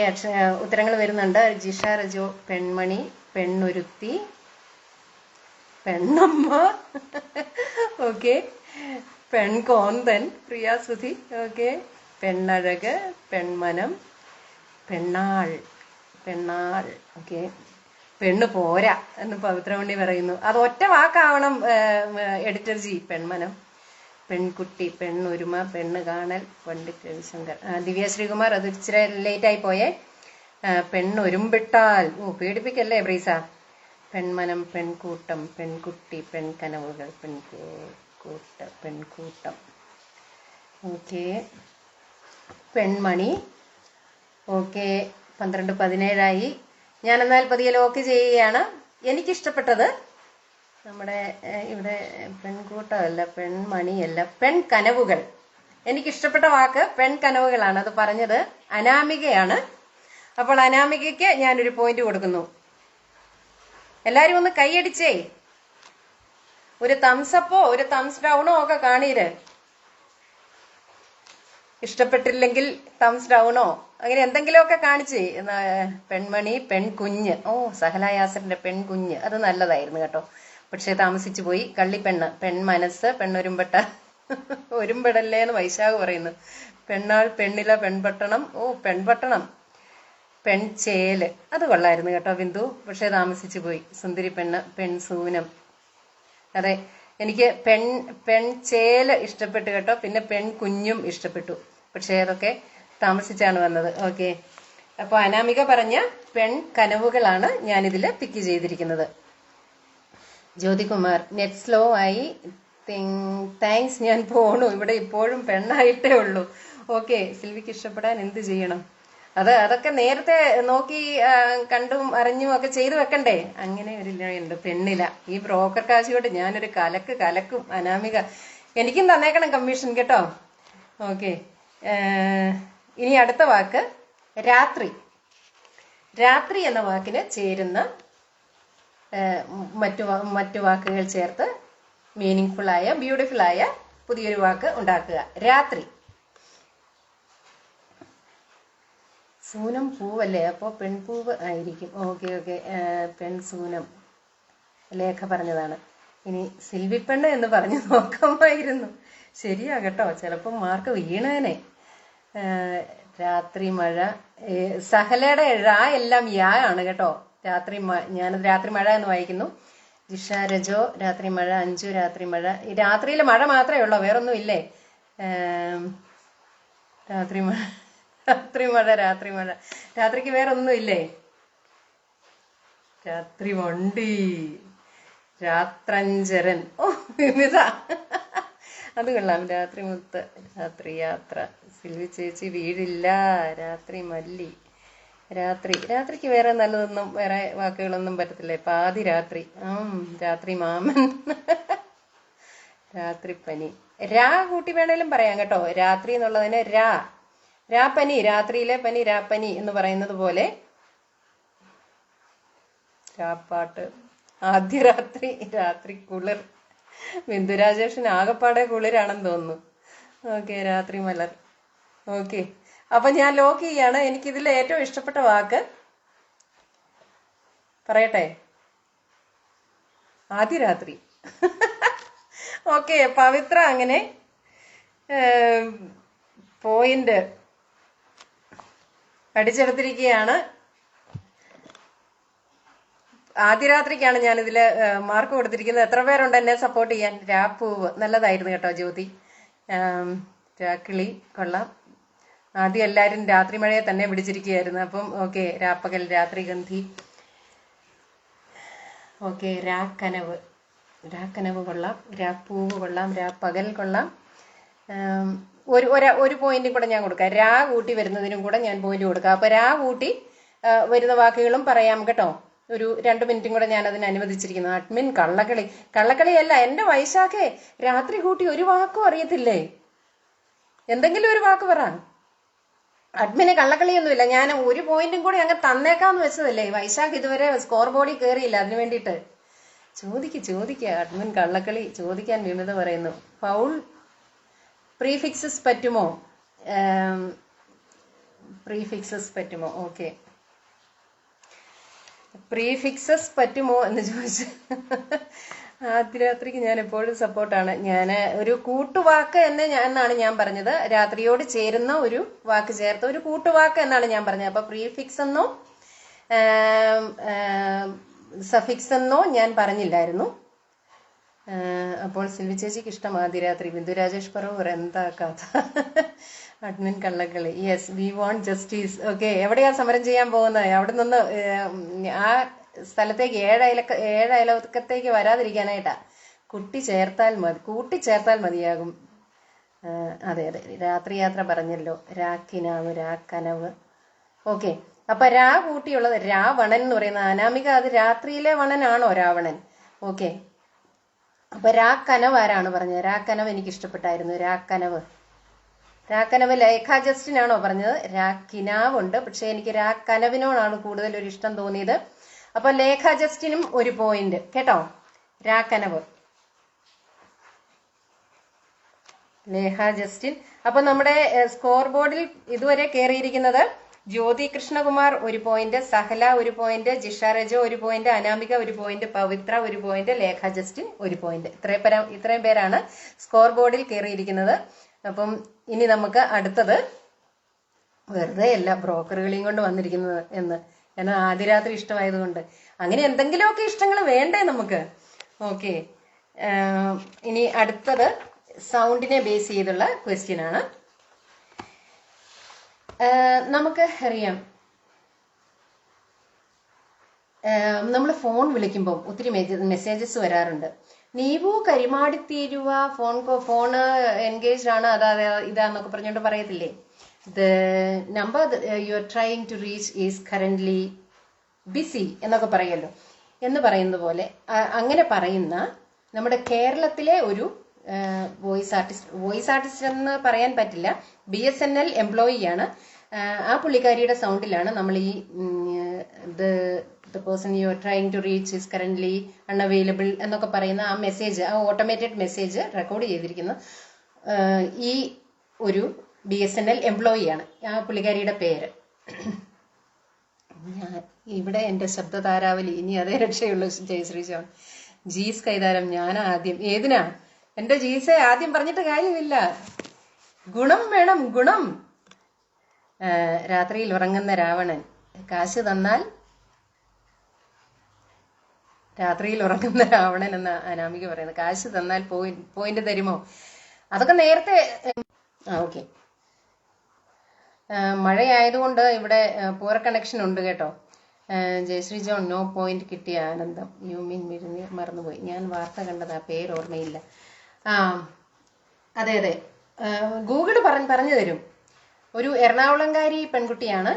ഉത്തരങ്ങൾ വരുന്നുണ്ട്. ജിഷ റജോ, പെൺമണി, പെണ്ണൊരുത്തി, പെണ്ണമ്മ, ഓക്കെ, പെൺകോന്തൻ, പ്രിയാസുധി, ഓക്കെ, പെണ്ണഴക്, പെൺമനം, പെണ്ണാൾ, ഓക്കെ, പെണ്ണ് പോരാ എന്ന് പവിത്രമണി പറയുന്നു. അത് ഒറ്റ വാക്കാവണം എഡിറ്റർ ജി. പെൺമനം, പെൺകുട്ടി, പെണ്ണൊരുമ, പെണ്ണ് കാണൽ, പണ്ഡിറ്റ് രവിശങ്കർ. ദിവ്യ ശ്രീകുമാർ, അത് ഇച്ചിരി ലേറ്റ് ആയി പോയേ. പെണ്ണൊരുമ്പിട്ടാൽ, പേടിപ്പിക്കല്ലേ ബ്രീസ. പെൺമനം, പെൺകൂട്ടം, പെൺകുട്ടി, പെൺകനവുകൾ, പെൺകൂട്ടം, ഓക്കെ, പെൺമണി. ഓക്കെ, 12:17 ഞാനെന്നാൽ പതിയെ ലോക്ക് ചെയ്യുകയാണ്. എനിക്കിഷ്ടപ്പെട്ടത് നമ്മുടെ ഇവിടെ പെൺകൂട്ടമല്ല, പെൺമണിയല്ല, പെൺകനവുകൾ. എനിക്കിഷ്ടപ്പെട്ട വാക്ക് പെൺകനവുകളാണ്. അത് പറഞ്ഞത് അനാമികയാണ്. അപ്പോൾ അനാമികയ്ക്ക് ഞാനൊരു പോയിന്റ് കൊടുക്കുന്നു. എല്ലാരും ഒന്ന് കൈയടിച്ചേ. ഒരു തംസപ്പോ ഒരു തംസ് ഡൗണോ ഒക്കെ കാണീര്. ഇഷ്ടപ്പെട്ടില്ലെങ്കിൽ തംസ് ഡൗണോ അങ്ങനെ എന്തെങ്കിലുമൊക്കെ കാണിച്ചേ. പെൺമണി, പെൺകുഞ്ഞ്. സഹലായാസറിന്റെ പെൺകുഞ്ഞ്, അത് നല്ലതായിരുന്നു കേട്ടോ. പക്ഷെ താമസിച്ചു പോയി. കള്ളിപ്പെണ്ണ്, പെൺമനസ്സ്, പെണ്ണൊരുമ്പെട്ട, ഒരുമ്പെടല്ലേ എന്ന് വൈശാഖ് പറയുന്നു. പെണ്ണാൾ, പെണ്ണില, പെൺപട്ടണം, പെൺപട്ടണം, പെൺചേല്, അത് കൊള്ളായിരുന്നു കേട്ടോ ബിന്ദു. പക്ഷെ താമസിച്ചു പോയി. സുന്ദരി പെണ്ണ്, പെൺസൂനം. അതെ, എനിക്ക് പെൺചേല് ഇഷ്ടപ്പെട്ടു കേട്ടോ. പിന്നെ പെൺകുഞ്ഞും ഇഷ്ടപ്പെട്ടു. പക്ഷെ അതൊക്കെ താമസിച്ചാണ് വന്നത്. ഓക്കെ, അപ്പൊ അനാമിക പറഞ്ഞ പെൺകനവുകളാണ് ഞാനിതിൽ പിക്ക് ചെയ്തിരിക്കുന്നത്. ജ്യോതികുമാർ, നെറ്റ് സ്ലോ ആയി, താങ്ക്സ്, ഞാൻ പോണു, ഇവിടെ ഇപ്പോഴും പെണ്ണായിട്ടേ ഉള്ളൂ. ഓക്കെ, സിൽവിക്ക് ഇഷ്ടപ്പെടാൻ എന്ത് ചെയ്യണം? അതൊക്കെ നേരത്തെ നോക്കി കണ്ടും അറിഞ്ഞും ഒക്കെ ചെയ്തു വെക്കണ്ടേ? അങ്ങനെ ഒരു ഉണ്ട്. പെണ്ണില, ഈ ബ്രോക്കർ കാശുകൊണ്ട് ഞാനൊരു കലക്കും. അനാമിക, എനിക്കും തന്നേക്കണം കമ്മീഷൻ കേട്ടോ. ഓക്കെ, ഇനി അടുത്ത വാക്ക് രാത്രി. രാത്രി എന്ന വാക്കിന് ചേരുന്ന മറ്റു വാക്കുകൾ ചേർത്ത് മീനിങ് ആയ, ബ്യൂട്ടിഫുൾ ആയ പുതിയൊരു വാക്ക് ഉണ്ടാക്കുക. രാത്രി. സൂനം പൂവല്ലേ, അപ്പോൾ പെൺപൂവ് ആയിരിക്കും. ഓക്കെ, പെൺസൂനം, ലേഖ പറഞ്ഞതാണ്. ഇനി സിൽവിപ്പെണ്ണ് എന്ന് പറഞ്ഞു നോക്കാമായിരുന്നു. ശരിയാ കേട്ടോ, ചിലപ്പോൾ മാർക്ക് വീണേനെ. രാത്രി മഴ. സഹലയുടെ ഴ എല്ലാം യാ ആണ് കേട്ടോ. ഞാനത് രാത്രി മഴ എന്ന് വായിക്കുന്നു. ജിഷ രജോ രാത്രി മഴ. അഞ്ചു രാത്രി മഴ. ഈ രാത്രിയിൽ മഴ മാത്രമേ ഉള്ളൂ, വേറൊന്നും ഇല്ലേ? രാത്രി മഴ രാത്രി മഴ രാത്രി മഴ. രാത്രിക്ക് വേറൊന്നും ഇല്ലേ? രാത്രി വണ്ടി, രാത്രഞ്ചരൻ. ഓ വിവിധ, അത് കൊള്ളാം. രാത്രി മുത്ത്, രാത്രി യാത്ര, സിൽവി ചേച്ചി വീടില്ല, രാത്രി മല്ലി, രാത്രിക്ക് വേറെ നല്ലതൊന്നും വേറെ വാക്കുകളൊന്നും പറ്റത്തില്ലേ? പാതിരാത്രി, രാത്രി മാമൻ, രാത്രി പനി. രാ കൂട്ടി വേണേലും പറയാം കേട്ടോ. രാത്രി എന്നുള്ളതിന് രാപ്പനി, രാത്രിയിലെ പനി, രാപ്പനി എന്ന് പറയുന്നത് പോലെ. രാപ്പാട്ട്, ആദ്യ രാത്രി, രാത്രി കുളിർ. ബിന്ദു രാജേഷിന് ആകപ്പാടെ കുളിരാണെന്ന് തോന്നുന്നു. ഓക്കെ, രാത്രി മലർ. ഓക്കെ, അപ്പൊ ഞാൻ ലോക്ക് ചെയ്യാണ്. എനിക്കിതിൽ ഏറ്റവും ഇഷ്ടപ്പെട്ട വാക്ക് പറയട്ടെ, ആദ്യ രാത്രി. ഓക്കെ, പവിത്ര അങ്ങനെ പോയിന്റ് അടിച്ചെടുത്തിരിക്കുകയാണ്. ആദ്യരാത്രിക്കാണ് ഞാൻ ഇതില് മാർക്ക് കൊടുത്തിരിക്കുന്നത്. എത്ര പേരുണ്ട് എന്നെ സപ്പോർട്ട് ചെയ്യാൻ? രാപ്പൂവ് നല്ലതായിരുന്നു കേട്ടോ. ജ്യോതി, രാക്കിളി കൊള്ളാം. ആദ്യം എല്ലാരും രാത്രി മഴയെ തന്നെ പിടിച്ചിരിക്കുകയായിരുന്നു. അപ്പം ഓക്കെ, രാപ്പകൽ, രാത്രി ഗന്ധി. ഓക്കെ, രാക്കനവ് കൊള്ളാം, രാപ്പൂവ് കൊള്ളാം, രാപ്പകൽ കൊള്ളാം. ഒരു പോയിന്റും കൂടെ ഞാൻ കൊടുക്കാം. രാ കൂട്ടി വരുന്നതിനും കൂടെ ഞാൻ പോയിന്റ് കൊടുക്കാം. അപ്പൊ രാ കൂട്ടി വരുന്ന വാക്കുകളും പറയാം കേട്ടോ. ഒരു 2 മിനിറ്റും കൂടെ ഞാൻ അതിന് അനുവദിച്ചിരിക്കുന്നു. അഡ്മിൻ കള്ളക്കളിയല്ല എന്റെ വൈശാഖേ. രാത്രി കൂട്ടി ഒരു വാക്കും അറിയത്തില്ലേ? എന്തെങ്കിലും ഒരു വാക്ക് പറ. അഡ്മിന് കള്ളക്കളിയൊന്നുമില്ല. ഞാൻ ഒരു പോയിന്റും കൂടി അങ്ങ് തന്നേക്കാന്ന് വെച്ചതല്ലേ. വൈശാഖ് ഇതുവരെ സ്കോർ ബോർഡിൽ കയറിയില്ല. അതിനു വേണ്ടിയിട്ട് ചോദിക്കുക. അഡ്മിൻ കള്ളക്കളി ചോദിക്കാൻ വിമത പറയുന്നു. ഫൗൾ പ്രീഫിക്സസ് പറ്റുമോ? ഓക്കെ, പ്രീഫിക്സസ് പറ്റുമോ എന്ന് ചോദിച്ചു. ആദ്യരാത്രിക്ക് ഞാൻ എപ്പോഴും സപ്പോർട്ടാണ്. ഞാൻ ഒരു കൂട്ടുവാക്ക് എന്നാണ് ഞാൻ പറഞ്ഞത്. രാത്രിയോട് ചേരുന്ന ഒരു വാക്ക് ചേർത്ത് ഒരു കൂട്ടുവാക്ക് എന്നാണ് ഞാൻ പറഞ്ഞത്. അപ്പൊ പ്രീഫിക്സ് എന്നോ സഫിക്സ് എന്നോ ഞാൻ പറഞ്ഞില്ലായിരുന്നു. അപ്പോൾ സിൽവി ചേച്ചിക്ക് ഇഷ്ടം ആദ്യരാത്രി. ബിന്ദു രാജേഷ് പറവൂർ, എന്താ കഥ? അഡ്മിൻ കള്ളക്കളി. Yes, we want justice. Okay, എവിടെയാ സമരം ചെയ്യാൻ പോകുന്നത്? അവിടെ നിന്ന് ആ സ്ഥലത്തേക്ക് 7 അയലക്കത്തേക്ക് വരാതിരിക്കാനായിട്ടാ. കൂട്ടിച്ചേർത്താൽ മതിയാകും. അതെ, രാത്രി യാത്ര പറഞ്ഞല്ലോ. രാക്കനവ്. ഓക്കെ, അപ്പൊ രാ കൂട്ടിയുള്ളത് രാവണൻ എന്ന് പറയുന്ന അനാമിക. അത് രാത്രിയിലെ വണനാണോ രാവണൻ? ഓക്കെ, അപ്പൊ രാക്കനവ് ആരാണ് പറഞ്ഞത്? രാക്കനവ് എനിക്ക് ഇഷ്ടപ്പെട്ടായിരുന്നു. രാക്കനവ് ലേഖ ജസ്റ്റിനാണോ പറഞ്ഞത്? രാക്കിനാവ് ഉണ്ട്, പക്ഷെ എനിക്ക് രാക്കനവിനോടാണ് കൂടുതൽ ഒരു ഇഷ്ടം തോന്നിയത്. അപ്പൊ ലേഖ ജസ്റ്റിനും ഒരു പോയിന്റ് കേട്ടോ. രാക്കനവ്, ലേഖ ജസ്റ്റിൻ. അപ്പൊ നമ്മുടെ സ്കോർ ബോർഡിൽ ഇതുവരെ കയറിയിരിക്കുന്നത് Jyothi Krishnakumar 1 point, Sahala 1 point, Jisha Rajo 1 point, Anamika 1 point, Pavithra 1 point, Lekha Justin 1 point. ഇത്രയും പേരാണ് സ്കോർ ബോർഡിൽ കയറിയിരിക്കുന്നത്. അപ്പം ഇനി നമുക്ക് അടുത്തത്, വെറുതെ അല്ല ബ്രോക്കറുകളെയും കൊണ്ട് വന്നിരിക്കുന്നത് എന്നാൽ ആദ്യരാത്രി ഇഷ്ടമായതുകൊണ്ട്. അങ്ങനെ എന്തെങ്കിലുമൊക്കെ ഇഷ്ടങ്ങൾ വേണ്ടേ നമുക്ക്? ഓക്കെ, ഇനി അടുത്തത് സൗണ്ടിനെ ബേസ് ചെയ്തുള്ള ക്വസ്റ്റ്യൻ ആണ്. നമുക്ക് അറിയാം, നമ്മൾ ഫോൺ വിളിക്കുമ്പോൾ ഒത്തിരി മെസ്സേജസ് വരാറുണ്ട്. നീവു കരിമാടിത്തീരുവ, ഫോണ് എൻഗേജ്ഡ് ആണ്, ഇതാന്നൊക്കെ പറഞ്ഞുകൊണ്ട് പറയത്തില്ലേ. The number you are trying to reach is currently busy എന്നൊക്കെ പറയല്ലോ. എന്ന് പറയുന്നത് പോലെ അങ്ങനെ പറയുന്ന നമ്മുടെ കേരളത്തിലെ ഒരു വോയിസ് ആർട്ടിസ്റ്റ് എന്ന് പറയാൻ പറ്റില്ല, BSNL എംപ്ലോയിയാണ്. ആ പുള്ളിക്കാരിയുടെ സൗണ്ടിലാണ് നമ്മൾ ഈ the person you are trying to reach is currently unavailable എന്നൊക്കെ പറയുന്ന ആ മെസ്സേജ്, ആ ഓട്ടോമേറ്റഡ് മെസ്സേജ് റെക്കോർഡ് ചെയ്തിരിക്കുന്നത് ഈ ഒരു BSNL എംപ്ലോയിയാണ്. ആ പുള്ളിക്കാരിയുടെ പേര്. ഇവിടെ എന്റെ ശബ്ദ താരാവലി ഇനി അതേ രക്ഷയുള്ളൂ. ജയശ്രീ ജോൺ, ജീസ് കൈതാരം. ഞാൻ ആദ്യം ഏതിനാ എന്റെ ജീസെ ആദ്യം പറഞ്ഞിട്ട് കാര്യമില്ല. ഗുണം വേണം, ഗുണം. രാത്രിയിൽ ഉറങ്ങുന്ന രാവണൻ. കാശ് തന്നാൽ രാത്രിയിൽ ഉറങ്ങുന്ന രാവണൻ എന്ന അനാമിക പറയുന്നത്. കാശ് തന്നാൽ പോയിന്റ് തരുമോ? അതൊക്കെ നേരത്തെ. ഓക്കെ, മഴയായതുകൊണ്ട് ഇവിടെ പൂർ കണക്ഷൻ ഉണ്ട് കേട്ടോ. ജയശ്രീ ജോൺ, നോ പോയിന്റ് കിട്ടിയ ആനന്ദം. യു മീൻ മറന്നുപോയി, ഞാൻ വാർത്ത കണ്ടത്, ആ പേര് ഓർമ്മയില്ല. അതെ അതെ, ഗൂഗിള് പറഞ്ഞു തരും. ഒരു എറണാകുളംകാരി പെൺകുട്ടിയാണ്.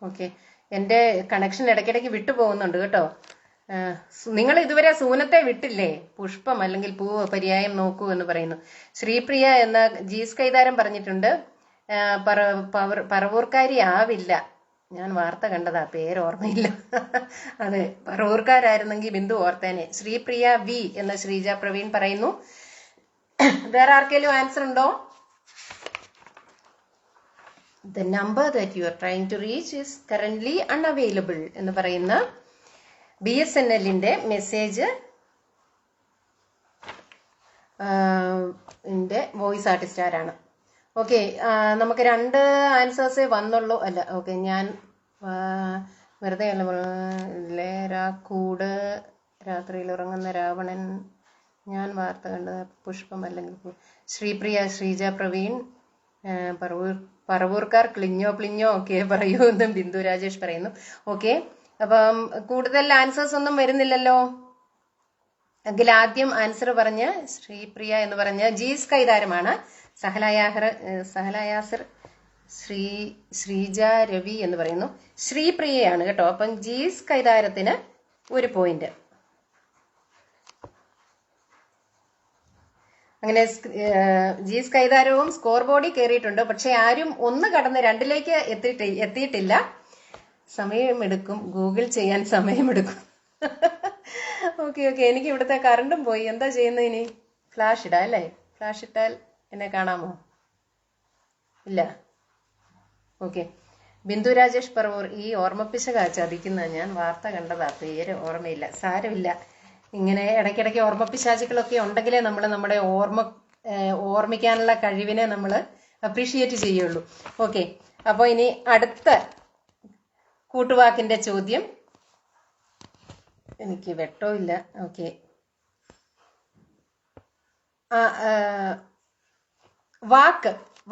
ഓക്കെ, എൻ്റെ കണക്ഷൻ ഇടയ്ക്കിടയ്ക്ക് വിട്ടുപോകുന്നുണ്ട് കേട്ടോ. നിങ്ങൾ ഇതുവരെ സൂനത്തെ വിട്ടില്ലേ? പുഷ്പം അല്ലെങ്കിൽ പൂവ് പര്യായം നോക്കൂ എന്ന് പറയുന്നു. ശ്രീപ്രിയ എന്ന ജീസ് കൈതാരം പറഞ്ഞിട്ടുണ്ട്. പറവൂർക്കാരി ആവില്ല. ഞാൻ വാർത്ത കണ്ടതാ, പേര് ഓർമ്മയില്ല. അതെ, പറവൂർക്കാരായിരുന്നെങ്കിൽ ബിന്ദു ഓർത്തേനെ. ശ്രീപ്രിയ വി എന്ന ശ്രീജ പ്രവീൺ പറയുന്നു. വേറെ ആർക്കെങ്കിലും ആൻസർ ഉണ്ടോ? The number that you are trying to reach is currently unavailable എന്ന് പറയുന്ന BSNLന്റെ മെസ്സേജ് വോയിസ് ആർട്ടിസ്റ്റ് ആരാണ്? ഓക്കെ, നമുക്ക് 2 ആൻസേഴ്സേ വന്നുള്ളൂ. അല്ല, ഓക്കെ, ഞാൻ വെറുതെ അല്ല. കൂട്, രാത്രിയിൽ ഉറങ്ങുന്ന രാവണൻ, ഞാൻ വാർത്ത കണ്ടത്, പുഷ്പം അല്ലെങ്കിൽ ശ്രീപ്രിയ, ശ്രീജ പ്രവീൺ, പറവൂർക്കാർ പ്ലിഞ്ഞോ ഓക്കെ പറയൂ എന്നും ബിന്ദു രാജേഷ് പറയുന്നു. ഓക്കെ, അപ്പം കൂടുതൽ ആൻസേഴ്സ് ഒന്നും വരുന്നില്ലല്ലോ. എങ്കിൽ ആദ്യം ആൻസർ പറഞ്ഞ ശ്രീപ്രിയ എന്ന് പറഞ്ഞ ജീസ് കൈതാരമാണ്. സഹലയാസർ ശ്രീജ രവി എന്ന് പറയുന്നു. ശ്രീപ്രിയയാണ് കേട്ടോ. അപ്പം ജീസ് കൈതാരത്തിന് 1 പോയിന്റ്. അങ്ങനെ ജീസ് കൈതാരവും സ്കോർ ബോർഡിൽ കയറിയിട്ടുണ്ട്. പക്ഷെ ആരും 1 കടന്ന് 2ലേക്ക് എത്തിയിട്ടില്ല. സമയമെടുക്കും, ഗൂഗിൾ ചെയ്യാൻ സമയമെടുക്കും. ഓക്കെ, എനിക്ക് ഇവിടുത്തെ കറണ്ടും പോയി. എന്താ ചെയ്യുന്നത് ഇനി? ഫ്ലാഷ് ഇടാം അല്ലേ? ഫ്ലാഷ് ഇട്ടാൽ എന്നെ കാണാമോ? ഇല്ല. ഓക്കെ, ബിന്ദു രാജേഷ് പറവൂർ. ഈ ഓർമ്മപ്പിശക ചതിക്കുന്ന, ഞാൻ വാർത്ത കണ്ടതാ, പേര് ഓർമ്മയില്ല. സാരമില്ല, ഇങ്ങനെ ഇടയ്ക്കിടയ്ക്ക് ഓർമ്മപ്പിശാചുക്കളൊക്കെ ഉണ്ടെങ്കിലേ നമ്മൾ നമ്മുടെ ഓർമ്മിക്കാനുള്ള കഴിവിനെ നമ്മൾ അപ്രീഷിയേറ്റ് ചെയ്യുള്ളൂ. ഓക്കെ, അപ്പോൾ ഇനി അടുത്ത കൂട്ടുവാക്കിന്റെ ചോദ്യം. എനിക്ക് വെട്ടമില്ല. ഓക്കെ,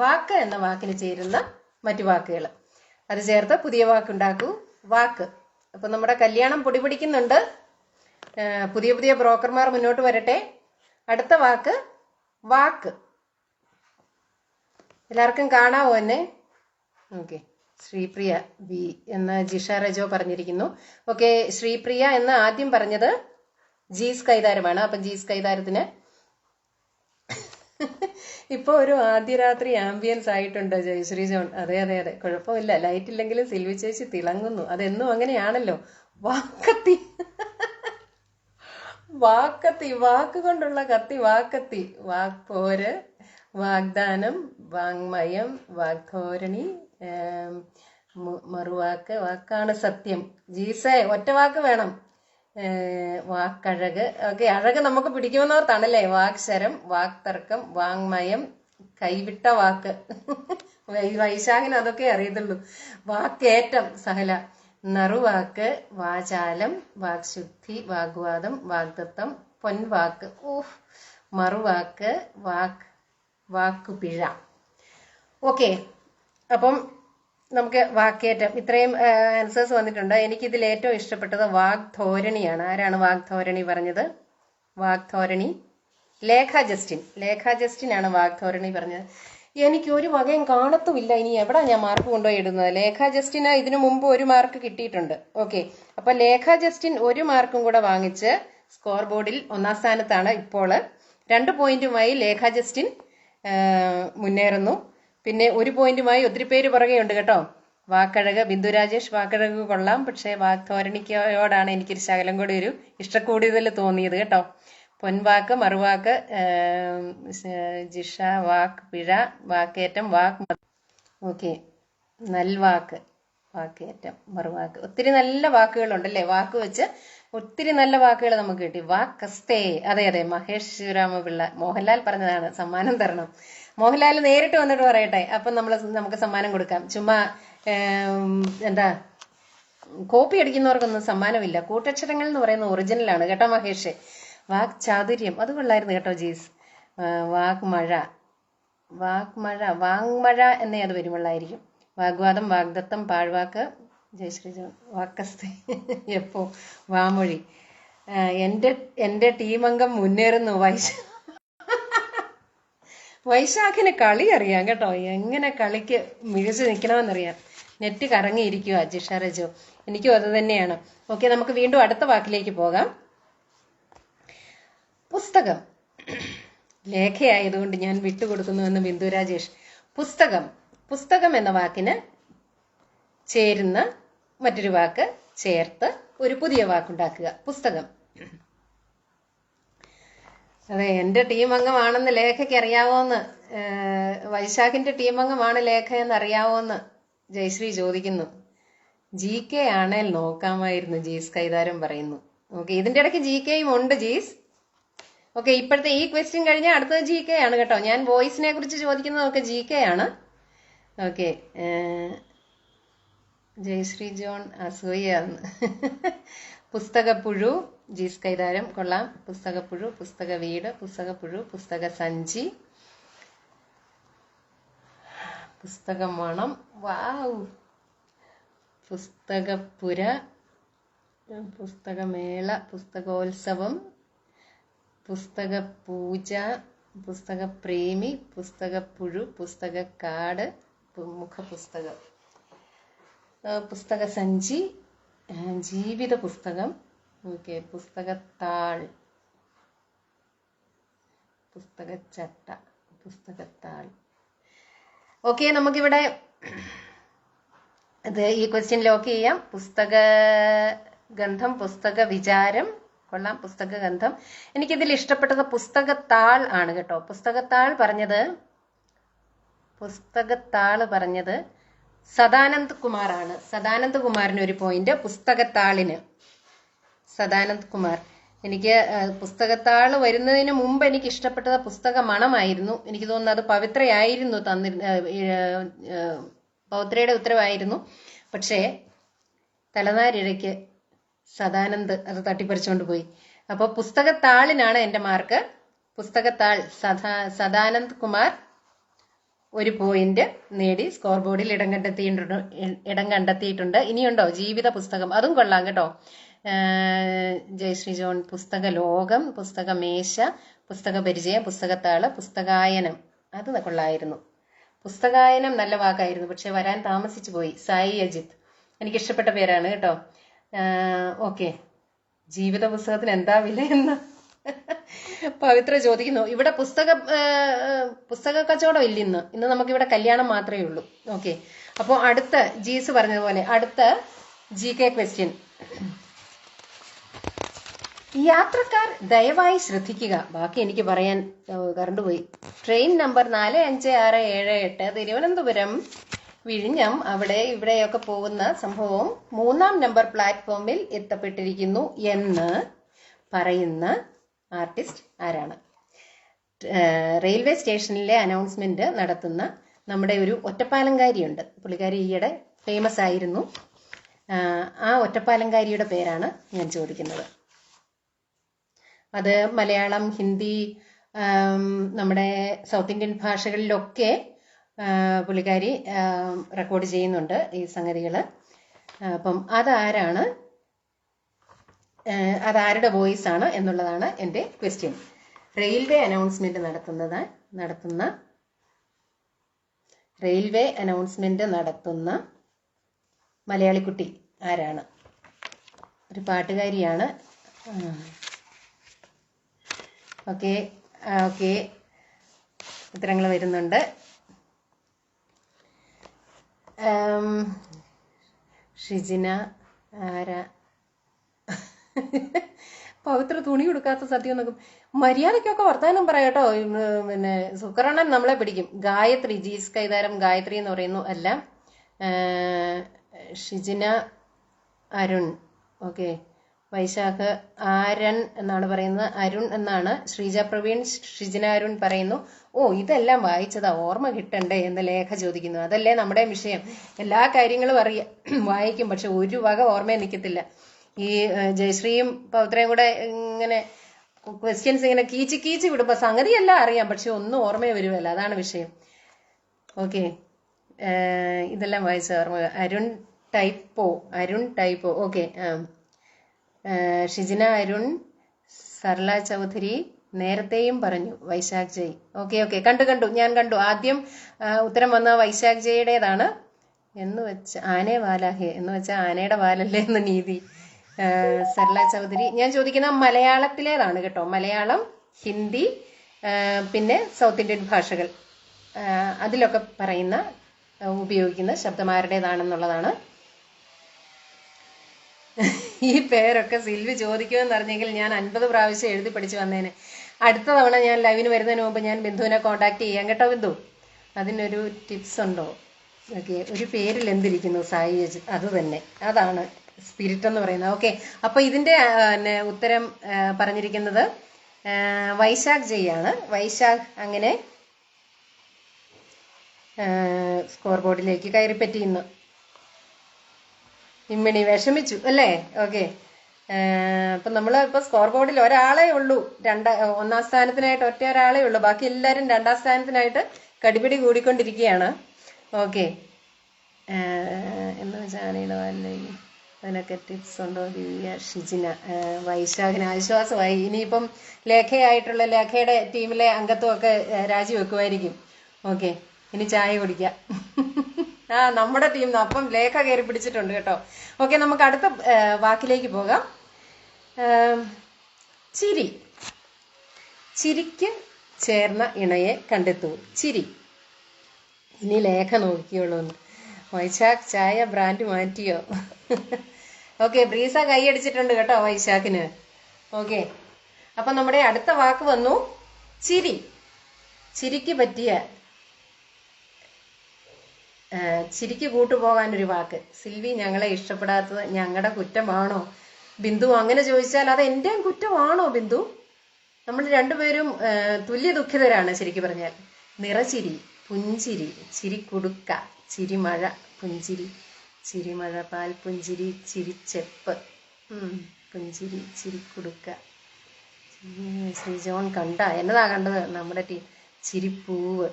വാക്ക് എന്ന വാക്കിന് ചേരുന്ന മറ്റു വാക്കുകൾ, അത് ചേർത്ത് പുതിയ വാക്കുണ്ടാക്കൂ. വാക്ക്. അപ്പൊ നമ്മുടെ കല്യാണം പൊടിപിടിക്കുന്നുണ്ട്. പുതിയ ബ്രോക്കർമാർ മുന്നോട്ട് വരട്ടെ. അടുത്ത വാക്ക്. എല്ലാവർക്കും കാണാവോ എന്നെ? ഓക്കെ, ശ്രീപ്രിയ വി എന്ന ജിഷ റജോ പറഞ്ഞിരിക്കുന്നു. ഓക്കെ, ശ്രീപ്രിയ എന്ന് ആദ്യം പറഞ്ഞത് ജീസ് കൈതാരമാണ്. അപ്പം ജീസ് കൈതാരത്തിന് ഇപ്പൊ ഒരു ആദ്യ രാത്രി ആംബിയൻസ് ആയിട്ടുണ്ട് ജയശ്രീ ജോൺ. അതെ, കുഴപ്പമില്ല. ലൈറ്റ് ഇല്ലെങ്കിലും സിൽവി ചേച്ചി തിളങ്ങുന്നു. അതെന്നും അങ്ങനെയാണല്ലോ. വാക്കത്തി, വാക്കുകൊണ്ടുള്ള കത്തി, വാക്കത്തി. വാക്പോര്, വാഗ്ദാനം, വാങ്മയം, വാഗ്ധോരണി, മറുവാക്ക്, വാക്കാണ് സത്യം. ജീസേ, ഒറ്റ വാക്ക് വേണം. വാക്കഴക്. ഓക്കെ, അഴക് നമുക്ക് പിടിക്കുമെന്നോർത്താണല്ലേ. വാക്ശരം, വാക്തർക്കം, വാങ്മയം, കൈവിട്ട വാക്ക്. വൈശാഖിന് അതൊക്കെ അറിയത്തുള്ളൂ. വാക്കേറ്റം, സഹല. നറുവാക്ക്, വാചാലം, വാക്ശുദ്ധി, വാഗ്വാദം, വാഗ്ദത്തം, പൊൻവാക്ക്, മറുവാക്ക്, വാക്കുപിഴ. ഓക്കെ, അപ്പം നമുക്ക് വാക്കേറ്റം ഇത്രയും ആൻസേഴ്സ് വന്നിട്ടുണ്ട്. എനിക്കിതിൽ ഏറ്റവും ഇഷ്ടപ്പെട്ടത് വാഗ്ധോരണിയാണ്. ആരാണ് വാഗ്ധോരണി പറഞ്ഞത്? വാഗ്ധോരണി ലേഖ ജസ്റ്റിൻ ആണ് വാഗ്ധോരണി പറഞ്ഞത്. എനിക്ക് ഒരു വകയും കാണത്തുമില്ല. ഇനി എവിടെ ഞാൻ മാർക്ക് കൊണ്ടുപോയി ഇടുന്നത്? ലേഖ ജസ്റ്റിന് ഇതിനു മുമ്പ് 1 മാർക്ക് കിട്ടിയിട്ടുണ്ട്. ഓക്കെ, അപ്പൊ ലേഖ ജസ്റ്റിൻ 1 മാർക്കും കൂടെ വാങ്ങിച്ച് സ്കോർ ബോർഡിൽ 1ാം സ്ഥാനത്താണ് ഇപ്പോൾ. 2 പോയിന്റുമായി ലേഖ ജസ്റ്റിൻ മുന്നേറുന്നു. പിന്നെ 1 പോയിന്റുമായി ഒത്തിരി പേര് പുറകെ ഉണ്ട് കേട്ടോ. വാക്കഴക്, ബിന്ദു രാജേഷ്, വാക്കഴക് കൊള്ളാം. പക്ഷെ വാഗ്ധോരണിക്കോടാണ് എനിക്കൊരു ശകലം കൂടി ഒരു ഇഷ്ടക്കൂടുതൽ തോന്നിയത് കേട്ടോ. പൊൻവാക്ക്, മറുവാക്ക്, ജിഷ, വാക്ക് പിഴ, വാക്കേറ്റം, ഓക്കെ, നൽവാക്ക്. വാക്കേറ്റം, മറുവാക്ക്. ഒത്തിരി നല്ല വാക്കുകളുണ്ടല്ലേ? വാക്ക് വെച്ച് ഒത്തിരി നല്ല വാക്കുകൾ നമുക്ക് കിട്ടി. വാക്കസ്തേ. അതെ അതെ, മഹേഷ് ശിവരാമപിള്ള, മോഹൻലാൽ പറഞ്ഞതാണ്. സമ്മാനം തരണം. മോഹൻലാൽ നേരിട്ട് വന്നിട്ട് പറയട്ടെ, അപ്പം നമുക്ക് സമ്മാനം കൊടുക്കാം. ചുമ്മാ എന്താ കോപ്പി അടിക്കുന്നവർക്കൊന്നും സമ്മാനമില്ല. കൂട്ടക്ഷരങ്ങൾ എന്ന് പറയുന്ന ഒറിജിനലാണ് കേട്ടോ മഹേഷ്. വാക് ചാതുര്യം അത് കൊള്ളായിരുന്നു കേട്ടോ ജീസ്. വാഗ്മഴ, വാങ്മഴ എന്നേ അത് വരുമുള്ളായിരിക്കും. വാഗ്വാദം, വാഗ്ദത്തം, പാഴ്വാക്ക്, ജയശ്രീ ജോൺ, വാക്കസ്തി, എപ്പോ, വാമൊഴി. എന്റെ ടീമംഗം മുന്നേറുന്നു. വൈശാഖിന് കളി അറിയാം കേട്ടോ, എങ്ങനെ കളിക്ക് മികച്ചു നിൽക്കണമെന്നറിയാം. നെറ്റ് കറങ്ങിയിരിക്കുക ജിഷ രജോ. എനിക്കും അത് തന്നെയാണ്. ഓക്കെ, നമുക്ക് വീണ്ടും അടുത്ത വാക്കിലേക്ക് പോകാം. പുസ്തകം. ലേഖയായതുകൊണ്ട് ഞാൻ വിട്ടുകൊടുക്കുന്നുവെന്ന് ബിന്ദു രാജേഷ്. പുസ്തകം എന്ന വാക്കിന് ചേരുന്ന മറ്റൊരു വാക്ക് ചേർത്ത് ഒരു പുതിയ വാക്കുണ്ടാക്കുക. പുസ്തകം. അതെ, എന്റെ ടീം അംഗമാണെന്ന് ലേഖയ്ക്ക് അറിയാവോന്ന്, വൈശാഖിന്റെ ടീം അംഗമാണ് ലേഖ എന്ന് അറിയാവോന്ന് ജയശ്രീ ചോദിക്കുന്നു. GK ആണേൽ നോക്കാമായിരുന്നു, ജീസ് കൈതാരം പറയുന്നു. ഓക്കെ, ഇതിന്റെ ഇടയ്ക്ക് GKയും ഉണ്ട് ജീസ്. ഓക്കെ, ഇപ്പോഴത്തെ ഈ ക്വസ്റ്റ്യൻ കഴിഞ്ഞാൽ അടുത്തത് GK ആണ് കേട്ടോ. ഞാൻ വോയിസിനെ കുറിച്ച് ചോദിക്കുന്നതൊക്കെ GK ആണ്. ഓക്കെ, ജയശ്രീ ജോൺ അസൂയാന്ന്. പുസ്തകപ്പുഴു, ജീസ് കൈതാരം കൊള്ളാം. പുസ്തകപ്പുഴു, പുസ്തക വീട്, പുസ്തകപ്പുഴു, പുസ്തക സഞ്ചി, പുസ്തകമണം, വാവ്, പുസ്തകപ്പുര, പുസ്തകമേള, പുസ്തകോത്സവം, പുസ്തകപൂജ, പുസ്തകപ്രേമി, പുസ്തകപ്പുഴു, പുസ്തകക്കാട്, മുഖപുസ്തകം, പുസ്തകസഞ്ചി, ജീവിത പുസ്തകം. ഓക്കെ, പുസ്തകത്താൾ, പുസ്തകച്ചട്ട, പുസ്തകത്താൾ. ഓക്കെ, നമുക്കിവിടെ ഈ ക്വസ്റ്റ്യൻ ലോക്ക് ചെയ്യാം. പുസ്തകഗന്ധം, പുസ്തക വിചാരം കൊള്ളാം. പുസ്തകഗന്ധം. എനിക്കിതിൽ ഇഷ്ടപ്പെട്ടത് പുസ്തകത്താൾ ആണ് കേട്ടോ. പുസ്തകത്താൾ പറഞ്ഞത് സദാനന്ദ് കുമാറാണ്. സദാനന്ദ് കുമാറിന് ഒരു പോയിന്റ്. പുസ്തകത്താളിന് സദാനന്ദ് കുമാർ. എനിക്ക് പുസ്തകത്താള് വരുന്നതിന് മുമ്പ് എനിക്ക് ഇഷ്ടപ്പെട്ടത് പുസ്തക മണമായിരുന്നു. എനിക്ക് തോന്നുന്നു അത് പവിത്രയായിരുന്നു പവിത്രയുടെ ഉത്തരവായിരുന്നു. പക്ഷേ തലനാരിഴയ്ക്ക് സദാനന്ദ് അത് തട്ടിപ്പറിച്ചുകൊണ്ട് പോയി. അപ്പോൾ പുസ്തകത്താളിനാണ് എൻ്റെ മാർക്ക്. പുസ്തകത്താൾ, സദാനന്ദ് കുമാർ ഒരു പോയിന്റ് നേടി സ്കോർ ബോർഡിൽ ഇടം കണ്ടെത്തിയിട്ടുണ്ട്. ഇനിയുണ്ടോ ജീവിത പുസ്തകം? അതും കൊള്ളാം കേട്ടോ. ജയശ്രീ ജോൺ, പുസ്തക ലോകം, പുസ്തകമേശ, പുസ്തക പരിചയം, പുസ്തകത്താള്, പുസ്തകായനം, അത് കൊള്ളായിരുന്നു. പുസ്തകായനം നല്ല വാക്കായിരുന്നു, പക്ഷെ വരാൻ താമസിച്ചു പോയി. സായി അജിത്ത്, എനിക്കിഷ്ടപ്പെട്ട പേരാണ് കേട്ടോ. ഓക്കെ, ജീവിത പുസ്തകത്തിന് എന്താ വിലയെന്ന് പവിത്ര ചോദിക്കുന്നു. ഇവിടെ പുസ്തക കച്ചവടം ഇല്ല ഇന്ന് നമുക്കിവിടെ കല്യാണം മാത്രമേ ഉള്ളൂ. ഓക്കെ, അപ്പോൾ അടുത്ത ജീസ് പറഞ്ഞതുപോലെ അടുത്ത GK ക്വസ്റ്റ്യൻ. യാത്രക്കാർ ദയവായി ശ്രദ്ധിക്കുക. ബാക്കി എനിക്ക് പറയാൻ കറണ്ട് പോയി. ട്രെയിൻ നമ്പർ 45678 തിരുവനന്തപുരം വിഴിഞ്ഞം അവിടെ ഇവിടെയൊക്കെ പോകുന്ന സംഭവം 3-ാം നമ്പർ പ്ലാറ്റ്ഫോമിൽ എത്തപ്പെട്ടിരിക്കുന്നു എന്ന് പറയുന്ന ആർട്ടിസ്റ്റ് ആരാണ്? റെയിൽവേ സ്റ്റേഷനിലെ അനൗൺസ്മെന്റ് നടത്തുന്ന നമ്മുടെ ഒരു ഒറ്റപ്പാലംകാരിയുണ്ട്. പുള്ളിക്കാരി ഈയിടെ ഫേമസ് ആയിരുന്നു. ആ ഒറ്റപ്പാലംകാരിയുടെ പേരാണ് ഞാൻ ചോദിക്കുന്നത്. അത് മലയാളം, ഹിന്ദി, നമ്മുടെ സൗത്ത് ഇന്ത്യൻ ഭാഷകളിലൊക്കെ പുള്ളിക്കാരി റെക്കോർഡ് ചെയ്യുന്നുണ്ട് ഈ സംഗതികൾ. അപ്പം അതാരുടെ വോയിസ് ആണ് എന്നുള്ളതാണ് എൻ്റെ ക്വസ്റ്റ്യൻ. റെയിൽവേ അനൗൺസ്മെന്റ് നടത്തുന്ന മലയാളിക്കുട്ടി ആരാണ്? ഒരു പാട്ടുകാരിയാണ്. ഓക്കെ, ഉത്തരങ്ങൾ വരുന്നുണ്ട്. ഷിജിന ആരാ? പവിത്ര തുണി കൊടുക്കാത്ത സത്യം നോക്കും. മര്യാദയ്ക്കൊക്കെ വർത്താനം പറയാട്ടോ. പിന്നെ സുക്കറണ്ണൻ നമ്മളെ പിടിക്കും. ഗായത്രി, ജീസ് കൈതാരം ഗായത്രി എന്ന് പറയുന്നു. അല്ല, ഷിജിന അരുൺ. ഓക്കെ, വൈശാഖ് ആരൻ എന്നാണ് പറയുന്നത്, അരുൺ എന്നാണ്. ശ്രീജ പ്രവീൺ ഷിജിന അരുൺ പറയുന്നു. ഓ, ഇതെല്ലാം വായിച്ചതാ, ഓർമ്മ കിട്ടണ്ടേ എന്ന് ലേഖ ചോദിക്കുന്നു. അതല്ലേ നമ്മുടെ വിഷയം. എല്ലാ കാര്യങ്ങളും വായിക്കും, പക്ഷെ ഒരു വക ഓർമ്മയെ നിൽക്കത്തില്ല. ഈ ജയശ്രീയും പൗത്രയും കൂടെ ഇങ്ങനെ ക്വസ്റ്റ്യൻസ് ഇങ്ങനെ കീച്ച് കീച്ച് വിടുമ്പോ സംഗതിയെല്ലാം അറിയാം, പക്ഷെ ഒന്നും ഓർമ്മയെ വരുമല്ല, അതാണ് വിഷയം. ഓക്കെ, ഇതെല്ലാം വായിച്ച ഓർമ്മ. അരുൺ ടൈപ്പോ. ഓക്കെ, ഷിജിന അരുൺ, സർല ചൗധരി നേരത്തെയും പറഞ്ഞു വൈശാഖ് ജയ്. ഓക്കെ, കണ്ടു, ഞാൻ കണ്ടു. ആദ്യം ഉത്തരം വന്ന വൈശാഖ് ജയുടേതാണ്. എന്ന് വെച്ച ആനേ വാലാഹേ എന്ന് വെച്ചാൽ ആനയുടെ വാലല്ലേ എന്ന് നീതി. സർല ചൗധരി. ഞാൻ ചോദിക്കുന്ന മലയാളത്തിലേതാണ് കേട്ടോ. മലയാളം, ഹിന്ദി, പിന്നെ സൗത്ത് ഇന്ത്യൻ ഭാഷകൾ, അതിലൊക്കെ ഉപയോഗിക്കുന്ന ശബ്ദമാരുടേതാണെന്നുള്ളതാണ്. ഈ പേരൊക്കെ സിൽവി ചോദിക്കുമെന്ന് അറിഞ്ഞെങ്കിൽ ഞാൻ 50 പ്രാവശ്യം എഴുതി പഠിച്ചു വന്നേനെ. അടുത്ത തവണ ഞാൻ ലൈവിന് വരുന്നതിന് മുമ്പ് ഞാൻ ബിന്ദുവിനെ കോണ്ടാക്ട് ചെയ്യാം കേട്ടോ. ബിന്ദു, അതിനൊരു ടിപ്സ് ഉണ്ടോ? ഓക്കെ, ഒരു പേരിൽ എന്തിരിക്കുന്നു സായി അജിത്, അത് തന്നെ, അതാണ് സ്പിരിറ്റ് എന്ന് പറയുന്നത്. ഓക്കെ, അപ്പൊ ഇതിന്റെ ഉത്തരം പറഞ്ഞിരിക്കുന്നത് വൈശാഖ് ജയാണ്. വൈശാഖ് അങ്ങനെ സ്കോർ ബോർഡിലേക്ക് കയറിപ്പറ്റിയിരുന്നു. ഇമ്മിണി വിഷമിച്ചു അല്ലേ? ഓക്കെ, അപ്പൊ നമ്മള് ഇപ്പൊ സ്കോർ ബോർഡിൽ ഒരാളേ ഉള്ളൂ, ഒന്നാം സ്ഥാനത്തിനായിട്ട് ഒറ്റ ഒരാളേ ഉള്ളൂ. ബാക്കി എല്ലാരും 2ാം സ്ഥാനത്തിനായിട്ട് കടിപിടി കൂടിക്കൊണ്ടിരിക്കുകയാണ്. ഓക്കെ, എന്ന് വെച്ചാൽ ആനയുടെ വാലിലേക്ക് അതിനൊക്കെ ടിപ്സ് ഉണ്ടോ? ദിവ്യ, ഷിജിന. വൈശാഖിന് ആശ്വാസമായി. ഇനിയിപ്പം ലേഖയുടെ ടീമിലെ അംഗത്വമൊക്കെ രാജിവെക്കുമായിരിക്കും. ഓക്കെ, ഇനി ചായ കുടിക്കാം. നമ്മുടെ ടീം അപ്പം ലേഖ കയറി പിടിച്ചിട്ടുണ്ട് കേട്ടോ. ഓക്കെ, നമുക്ക് അടുത്ത വാക്കിലേക്ക് പോകാം. ചിരി. ചിരിക്ക് ചേർന്ന ഇണയെ കണ്ടെത്തൂ. ചിരി. ഇനി ലേഖ നോക്കിയോളൂ. വൈശാഖ് ചായ ബ്രാൻഡ് മാറ്റിയോ? ഓക്കെ, ബ്രീസ കൈയടിച്ചിട്ടുണ്ട് കേട്ടോ വൈശാഖിന്. ഓക്കെ, അപ്പൊ നമ്മുടെ അടുത്ത വാക്ക് വന്നു ചിരി. ചിരിക്ക് പറ്റിയ ചിരിക്ക് കൂട്ടുപോകാനൊരു വാക്ക്. സിൽവി, ഞങ്ങളെ ഇഷ്ടപ്പെടാത്തത് ഞങ്ങളുടെ കുറ്റമാണോ? ബിന്ദു, അങ്ങനെ ചോദിച്ചാൽ അത് എന്റെയും കുറ്റമാണോ ബിന്ദു? നമ്മൾ രണ്ടുപേരും തുല്യ ദുഃഖിതരാണ് ശരിക്കും പറഞ്ഞാൽ. നിറചിരി, പുഞ്ചിരി, ചിരിക്കുടുക്ക, ചിരിമഴ, പുഞ്ചിരി, ചിരിമഴ, പാൽ പുഞ്ചിരി, ചിരിച്ചെപ്പ്, പുഞ്ചിരി, ചിരിക്കുടുക്ക. ശ്രീ ജോൺ എന്നതാ കണ്ടത് നമ്മുടെ ടീം. ചിരിപ്പൂവ്,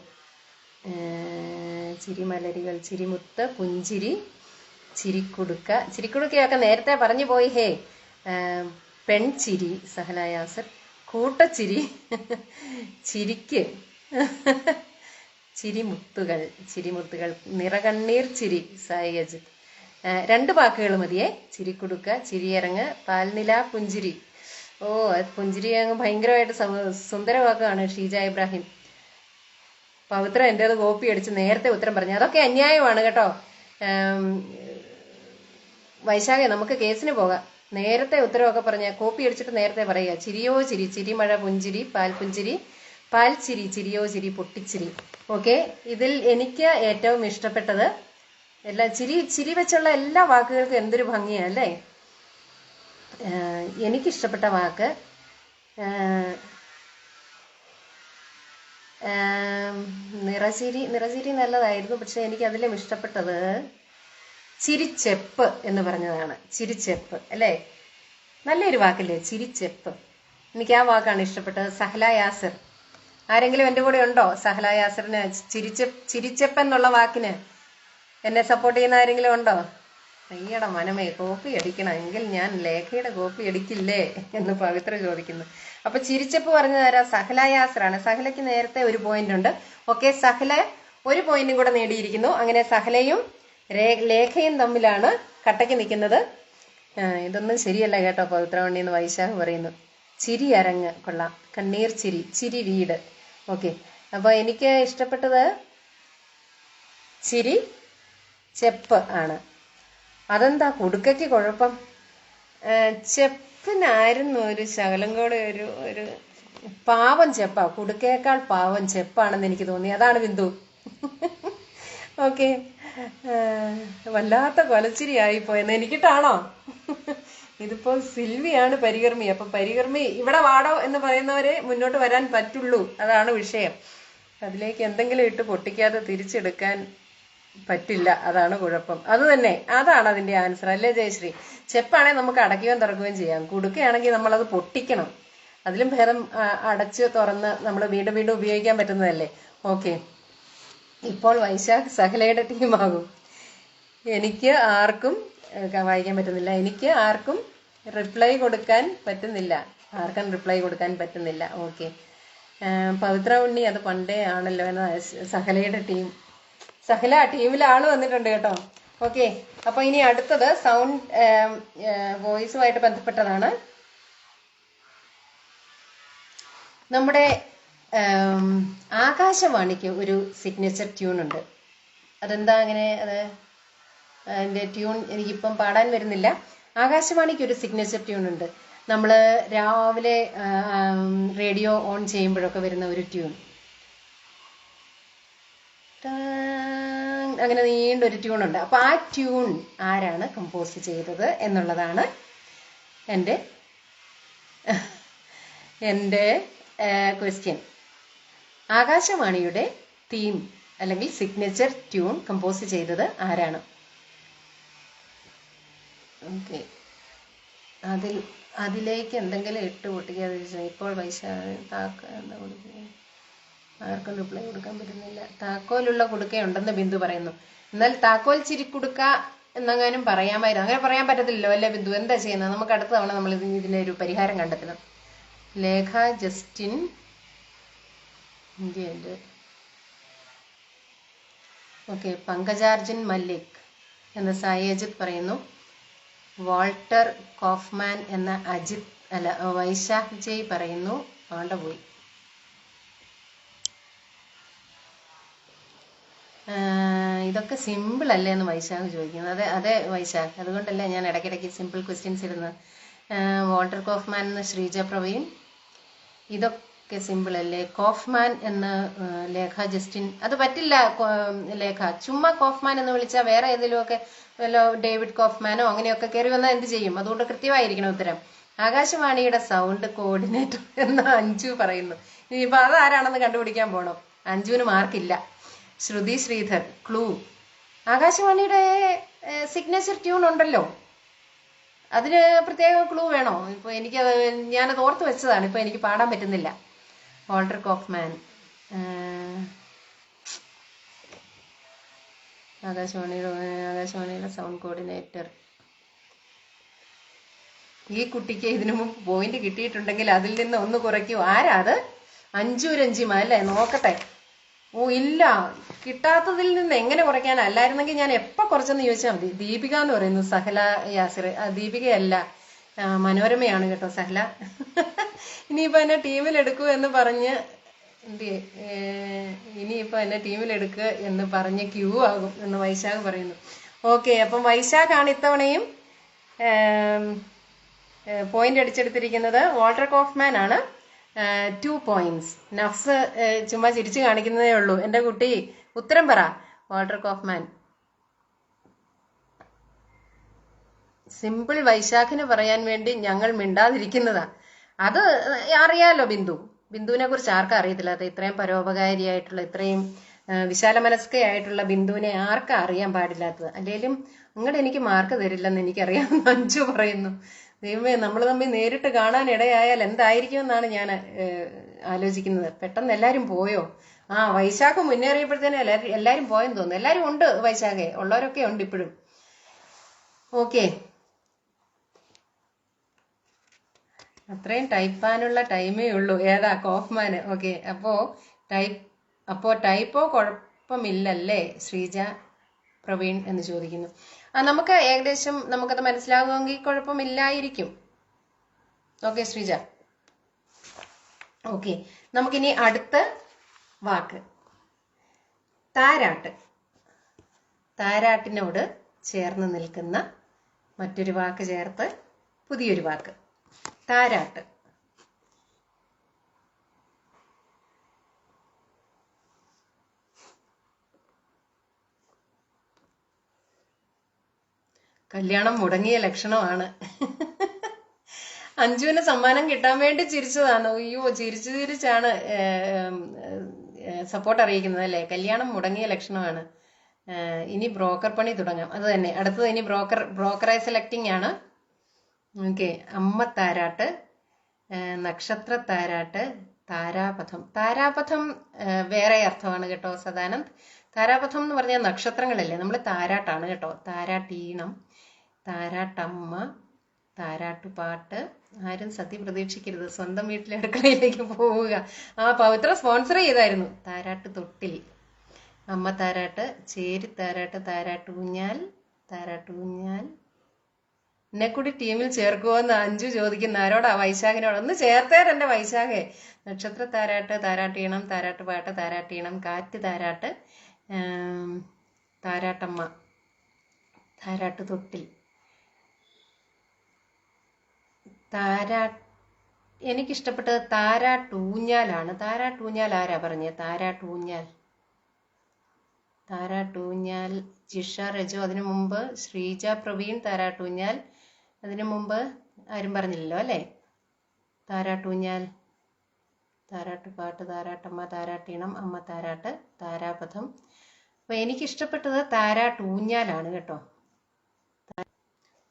ചിരിമലരികൾ, ചിരിമുത്ത്, പുഞ്ചിരി, ചിരിക്കുടുക്ക. ചിരിക്കുടുക്കയൊക്കെ നേരത്തെ പറഞ്ഞു പോയി. ഹേ, പെൺചിരി, സഹല യാസർ. കൂട്ടച്ചിരി, ചിരിക്ക്, ചിരിമുത്തുകൾ, നിറകണ്ണീർ ചിരി, സായി അജിത്. 2 വാക്കുകൾ മതിയേ. ചിരിക്കുടുക്ക, ചിരിയിറങ്ങ്, പാൽനില, പുഞ്ചിരി. ഓ, പുഞ്ചിരി അങ്ങ് ഭയങ്കരമായിട്ട് സുന്ദര വാക്കാണ്. ഷീജ ഇബ്രാഹിം. പവിത്ര എന്റേത് കോപ്പി അടിച്ച് നേരത്തെ ഉത്തരം പറഞ്ഞു. അതൊക്കെ അന്യായമാണ് കേട്ടോ. വൈശാഖെ, നമുക്ക് കേസിന് പോകാം. നേരത്തെ ഉത്തരവൊക്കെ പറഞ്ഞ കോപ്പി അടിച്ചിട്ട് നേരത്തെ പറയുക. ചിരിയോ ചിരി, ചിരിമഴ, പുഞ്ചിരി, പാൽ പുഞ്ചിരി, പാൽ ചിരി, ചിരിയോ ചിരി, പൊട്ടിച്ചിരി. ഓക്കെ, ഇതിൽ എനിക്ക് ഏറ്റവും ഇഷ്ടപ്പെട്ടത് ചിരി വെച്ചുള്ള എല്ലാ വാക്കുകൾക്കും എന്തൊരു ഭംഗിയാ അല്ലേ? എനിക്കിഷ്ടപ്പെട്ട വാക്ക് നിറചിരി നല്ലതായിരുന്നു. പക്ഷെ എനിക്ക് അതിലും ഇഷ്ടപ്പെട്ടത് ചിരിച്ചെപ്പ് എന്ന് പറഞ്ഞതാണ്. ചിരിച്ചെപ്പ് അല്ലേ? നല്ലൊരു വാക്കല്ലേ ചിരിച്ചെപ്പ്. എനിക്ക് ആ വാക്കാണ് ഇഷ്ടപ്പെട്ടത്. സഹല യാസർ. ആരെങ്കിലും എൻ്റെ കൂടെ ഉണ്ടോ? സഹല യാസറിന് ചിരിച്ചെപ്പ് എന്നുള്ള വാക്കിന് എന്നെ സപ്പോർട്ട് ചെയ്യുന്ന ആരെങ്കിലും ഉണ്ടോ? അയ്യട മനമേ, കോപ്പി അടിക്കണം എങ്കിൽ ഞാൻ ലേഖയുടെ കോപ്പി അടിക്കില്ലേ എന്ന് പവിത്ര ചോദിക്കുന്നു. അപ്പൊ ചിരിച്ചപ്പ് പറഞ്ഞതാരാ? സഹല യാസറാണ്. സഹലയ്ക്ക് നേരത്തെ 1 പോയിന്റ് ഉണ്ട്. ഓക്കെ, സഹല 1 പോയിന്റും കൂടെ നേടിയിരിക്കുന്നു. അങ്ങനെ സഹലയും ലേഖയും തമ്മിലാണ് കട്ടയ്ക്ക് നിൽക്കുന്നത്. ഇതൊന്നും ശരിയല്ല കേട്ടോ പവിത്രവണ്ണി എന്ന് വൈശാഖ് പറയുന്നു. ചിരി അരങ്ങ് കൊള്ളാം. കണ്ണീർ ചിരി, ചിരി വീട്. ഓക്കെ, അപ്പൊ എനിക്ക് ഇഷ്ടപ്പെട്ടത് ചിരി ചെപ്പ് ആണ്. അതെന്താ കുടുക്കയ്ക്ക് കുഴപ്പം? ചെപ്പിനായിരുന്നു ഒരു ശകലം കൂടെ ഒരു പാവം ചെപ്പാ. കുടുക്കയേക്കാൾ പാവം ചെപ്പാണെന്ന് എനിക്ക് തോന്നി. അതാണ് ബിന്ദു. ഓക്കെ, വല്ലാത്ത കൊലച്ചിരി ആയിപ്പോയെന്ന് എനിക്കിട്ടാണോ? ഇതിപ്പോ സിൽവിയാണ് പരികർമ്മി. അപ്പൊ പരികർമ്മി ഇവിടെ വാടോ എന്ന് പറയുന്നവരെ മുന്നോട്ട് വരാൻ പറ്റുള്ളൂ. അതാണ് വിഷയം. അതിലേക്ക് എന്തെങ്കിലും ഇട്ട് പൊട്ടിക്കാതെ തിരിച്ചെടുക്കാൻ പറ്റില്ല. അതാണ് കുഴപ്പം. അത് തന്നെ, അതാണ് അതിന്റെ ആൻസർ അല്ലേ ജയശ്രീ? ചെപ്പാണെങ്കിൽ നമുക്ക് അടയ്ക്കുകയും തുറക്കുകയും ചെയ്യാം. കുടുക്കയാണെങ്കിൽ നമ്മളത് പൊട്ടിക്കണം. അതിലും ഭേദം അടച്ച് തുറന്ന് നമ്മൾ വീണ്ടും വീണ്ടും ഉപയോഗിക്കാൻ പറ്റുന്നതല്ലേ. ഓക്കെ, ഇപ്പോൾ വൈശാഖ് സഹലയുടെ ടീമാകും. എനിക്ക് ആർക്കും വായിക്കാൻ പറ്റുന്നില്ല. എനിക്ക് ആർക്കും റിപ്ലൈ കൊടുക്കാൻ പറ്റുന്നില്ല. ആർക്കും റിപ്ലൈ കൊടുക്കാൻ പറ്റുന്നില്ല. ഓക്കെ, പവിത്ര ഉണ്ണി അത് പണ്ടേ ആണല്ലോ എന്ന സഹലയുടെ ടീം. സഹല ടീമിൽ ആള് വന്നിട്ടുണ്ട് കേട്ടോ. ഓക്കെ, അപ്പൊ ഇനി അടുത്തത് സൗണ്ട് വോയിസുമായിട്ട് ബന്ധപ്പെട്ടതാണ്. നമ്മുടെ ആകാശവാണിക്ക് ഒരു സിഗ്നേച്ചർ ട്യൂൺ ഉണ്ട്. അതെന്താ അങ്ങനെ? അതിന്റെ ട്യൂൺ എനിക്കിപ്പം പാടാൻ വരുന്നില്ല. ആകാശവാണിക്ക് ഒരു സിഗ്നേച്ചർ ട്യൂൺ ഉണ്ട്. നമ്മൾ രാവിലെ റേഡിയോ ഓൺ ചെയ്യുമ്പോഴൊക്കെ വരുന്ന ഒരു ട്യൂൺ. അങ്ങനെ നീണ്ടൊരു ട്യൂൺ ഉണ്ട്. അപ്പൊ ആ ട്യൂൺ ആരാണ് കമ്പോസ് ചെയ്തത് എന്നുള്ളതാണ് എൻ്റെ ക്വസ്റ്റ്യൻ. ആകാശവാണിയുടെ തീം അല്ലെങ്കിൽ സിഗ്നേച്ചർ ട്യൂൺ കമ്പോസ് ചെയ്തത് ആരാണ്? ഓക്കെ, അതിലേക്ക് എന്തെങ്കിലും ഇട്ട് പൊട്ടിക്കാതെ ഇപ്പോൾ എന്താ കൊടുക്കുക? ആർക്കും റിപ്ലൈ കൊടുക്കാൻ പറ്റുന്നില്ല. താക്കോലുള്ള കുടുക്കയുണ്ടെന്ന് ബിന്ദു പറയുന്നു. എന്നാൽ താക്കോൽ ചിരിക്കുടുക്ക എന്നെങ്ങാനും പറയാമായിരുന്നു. അങ്ങനെ പറയാൻ പറ്റത്തില്ലല്ലോ അല്ലേ ബിന്ദു? എന്താ ചെയ്യുന്നത്? നമുക്ക് അടുത്ത തവണ നമ്മൾ ഇതിനൊരു പരിഹാരം കണ്ടെത്തണം. ലേഖ ജസ്റ്റിൻ ഇന്ത്യൻ്റെ. ഓക്കെ, പങ്കജാർജുൻ മല്ലിക് എന്ന സായി അജിത് പറയുന്നു. വാൾട്ടർ കോഫ്മാൻ എന്ന വൈശാഖ് ജയ് പറയുന്നു. പോയി. ഇതൊക്കെ സിമ്പിൾ അല്ലേ എന്ന് വൈശാഖ് ചോദിക്കുന്നത്. അതെ വൈശാഖ്, അതുകൊണ്ടല്ലേ ഞാൻ ഇടയ്ക്കിടയ്ക്ക് സിമ്പിൾ ക്വസ്റ്റ്യൻസ് ഇടുന്നത്. വാൾട്ടർ കോഫ്മാൻ എന്ന ശ്രീജ പ്രവീൺ, ഇതൊക്കെ സിമ്പിൾ അല്ലേ? കോഫ്മാൻ എന്ന ലേഖ ജസ്റ്റിൻ, അത് പറ്റില്ല ലേഖ. ചുമ്മാ കോഫ്മാൻ എന്ന് വിളിച്ചാൽ വേറെ ഏതെങ്കിലുമൊക്കെ വല്ലോ ഡേവിഡ് കോഫ്മാനോ അങ്ങനെയൊക്കെ കയറി വന്നാൽ എന്ത് ചെയ്യും? അതുകൊണ്ട് കൃത്യമായിരിക്കണം ഉത്തരം. ആകാശവാണിയുടെ സൗണ്ട് കോർഡിനേറ്റർ എന്ന് അഞ്ജു പറയുന്നു. ഇനിയിപ്പോ അതാരാണെന്ന് കണ്ടുപിടിക്കാൻ പോണോ? അഞ്ജുവിന് മാർക്കില്ല. ശ്രുതി ശ്രീധർ, ക്ലൂ. ആകാശവാണിയുടെ സിഗ്നേച്ചർ ട്യൂൺ ഉണ്ടല്ലോ, അതിന് പ്രത്യേക ക്ലൂ വേണോ? ഇപ്പൊ ഞാനത് ഓർത്ത് വെച്ചതാണ്, ഇപ്പൊ എനിക്ക് പാടാൻ പറ്റുന്നില്ല. വാൾട്ടർ കോഫ്മാൻ, ആകാശവാണിയുടെ സൗണ്ട് കോർഡിനേറ്റർ. ഈ കുട്ടിക്ക് ഇതിനു മുമ്പ് പോയിന്റ് കിട്ടിയിട്ടുണ്ടെങ്കിൽ അതിൽ നിന്ന് ഒന്ന് കുറയ്ക്കൂ. ആരാ അത്? അഞ്ജു രഞ്ജിമ അല്ലേ? നോക്കട്ടെ. ഓ ഇല്ല, കിട്ടാത്തതിൽ നിന്ന് എങ്ങനെ കുറയ്ക്കാൻ? അല്ലായിരുന്നെങ്കിൽ ഞാൻ എപ്പോൾ കുറച്ചെന്ന് ചോദിച്ചാൽ മതി. ദീപിക എന്ന് പറയുന്നു. സഹല യാസിർ. ദീപികയല്ല, മനോരമയാണ് കേട്ടോ സഹല. ഇനിയിപ്പോൾ എന്നെ ടീമിലെടുക്കൂ എന്ന് പറഞ്ഞ് എന്നെ ടീമിലെടുക്കുക എന്ന് പറഞ്ഞ് ക്യൂ ആകും എന്ന് വൈശാഖ് പറയുന്നു. ഓക്കെ, അപ്പം വൈശാഖാണ് ഇത്തവണയും പോയിന്റ് അടിച്ചെടുത്തിരിക്കുന്നത്. വാൾട്ടർ കോഫ്മാൻ ആണ് 2 points. നഫ്സ് ചുമ്മാ ചിരിച്ചു കാണിക്കുന്നതേ ഉള്ളൂ. എൻ്റെ കുട്ടി ഉത്തരം പറ. Walter Kaufmann. സിമ്പിൾ വൈശാഖിന് പറയാൻ വേണ്ടി ഞങ്ങൾ മിണ്ടാതിരിക്കുന്നതാ. അത് അറിയാലോ ബിന്ദുവിനെ കുറിച്ച് ആർക്കും അറിയത്തില്ല. അത് ഇത്രയും പരോപകാരിയായിട്ടുള്ള, ഇത്രയും വിശാല മനസ്കയായിട്ടുള്ള ബിന്ദുവിനെ ആർക്കും അറിയാൻ പാടില്ലാത്തത്. അല്ലെങ്കിലും അങ്ങോട്ട് എനിക്ക് മാർക്ക് തരില്ലെന്ന് എനിക്കറിയാമെന്ന് അഞ്ജു പറയുന്നു. ദൈവമേ, നമ്മൾ തമ്മിൽ നേരിട്ട് കാണാൻ ഇടയായാൽ എന്തായിരിക്കും എന്നാണ് ഞാൻ ആലോചിക്കുന്നത്. പെട്ടെന്ന് എല്ലാവരും പോയോ? വൈശാഖ് മുന്നേറിയപ്പോഴത്തേനും എല്ലാവരും പോയെന്ന് തോന്നുന്നു. എല്ലാവരും ഉണ്ട് വൈശാഖെ, ഉള്ളവരൊക്കെ ഉണ്ട് ഇപ്പോഴും. ഓക്കെ, അത്രയും ടൈപ്പാനുള്ള ടൈമേ ഉള്ളൂ. ഏതാ? കോഫ്മാന്. ഓക്കെ, അപ്പോ ടൈപ്പോ കുഴപ്പമില്ലല്ലേ ശ്രീജ പ്രവീൺ എന്ന് ചോദിക്കുന്നു. നമുക്ക് ഏകദേശം നമുക്കത് മനസ്സിലാകുമെങ്കിൽ കുഴപ്പമില്ലായിരിക്കും. ഓക്കെ ശ്രീജ. ഓക്കെ, നമുക്കിനി അടുത്ത വാക്ക് താരാട്ട്. താരാട്ടിനോട് ചേർന്ന് നിൽക്കുന്ന മറ്റൊരു വാക്ക് ചേർത്ത് പുതിയൊരു വാക്ക്. താരാട്ട്. കല്യാണം മുടങ്ങിയ ലക്ഷണമാണ്. അഞ്ജുവിന് സമ്മാനം കിട്ടാൻ വേണ്ടി ചിരിച്ചതാണ്. അയ്യോ, ചിരിച്ചാണ് സപ്പോർട്ട് അറിയിക്കുന്നത് അല്ലേ. കല്യാണം മുടങ്ങിയ ലക്ഷണമാണ്. ഇനി ബ്രോക്കർ പണി തുടങ്ങാം. അത് തന്നെ, അടുത്തത് ഇനി ബ്രോക്കറായി സെലക്ടിങ് ആണ്. ഓക്കെ, അമ്മ താരാട്ട്, നക്ഷത്ര താരാട്ട്, താരാപഥം. താരാപഥം വേറെ അർത്ഥമാണ് കേട്ടോ സദാനന്ദ്. താരാപഥം എന്ന് പറഞ്ഞാൽ നക്ഷത്രങ്ങളല്ലേ, നമ്മൾ താരാട്ടാണ് കേട്ടോ. താരാട്ടീണം, താരാട്ടമ്മ, താരാട്ടുപാട്ട്. ആരും സത്യ പ്രതീക്ഷിക്കരുത്, സ്വന്തം വീട്ടിലെ അടുക്കളയിലേക്ക് പോവുക. പവിത്ര സ്പോൺസർ ചെയ്തായിരുന്നു. താരാട്ട് തൊട്ടിൽ, അമ്മ താരാട്ട്, ചേരി താരാട്ട്, താരാട്ടൂഞ്ഞാൽ, താരാട്ടൂഞ്ഞാൽ. എന്നെ കൂടി ടീമിൽ ചേർക്കുമോന്ന് അഞ്ജു ചോദിക്കുന്ന. ആരോടാ? വൈശാഖിനോട്. ഒന്ന് ചേർത്തേരെന്റെ വൈശാഖെ. നക്ഷത്ര താരാട്ട്, താരാട്ടീണം, താരാട്ടുപാട്ട്, താരാട്ടീണം, കാറ്റ് താരാട്ട്, താരാട്ടമ്മ, താരാട്ട് തൊട്ടിൽ, എനിക്കിഷ്ടപ്പെട്ടത് താരാട്ടൂഞ്ഞാലാണ്. താരാട്ടൂഞ്ഞാൽ ആരാ പറഞ്ഞത്? താരാട്ടൂഞ്ഞാൽ ജിഷ രജു. അതിനു മുമ്പ് ശ്രീജ പ്രവീൺ താരാട്ടൂഞ്ഞാൽ. അതിനു മുമ്പ് ആരും പറഞ്ഞില്ലല്ലോ അല്ലേ. താരാട്ടൂഞ്ഞാൽ, താരാട്ടുപാട്ട്, താരാട്ടമ്മ, താരാട്ടീണം, അമ്മ താരാട്ട്, താരാപഥം. അപ്പൊ എനിക്കിഷ്ടപ്പെട്ടത് താരാട്ടൂഞ്ഞാലാണ് കേട്ടോ.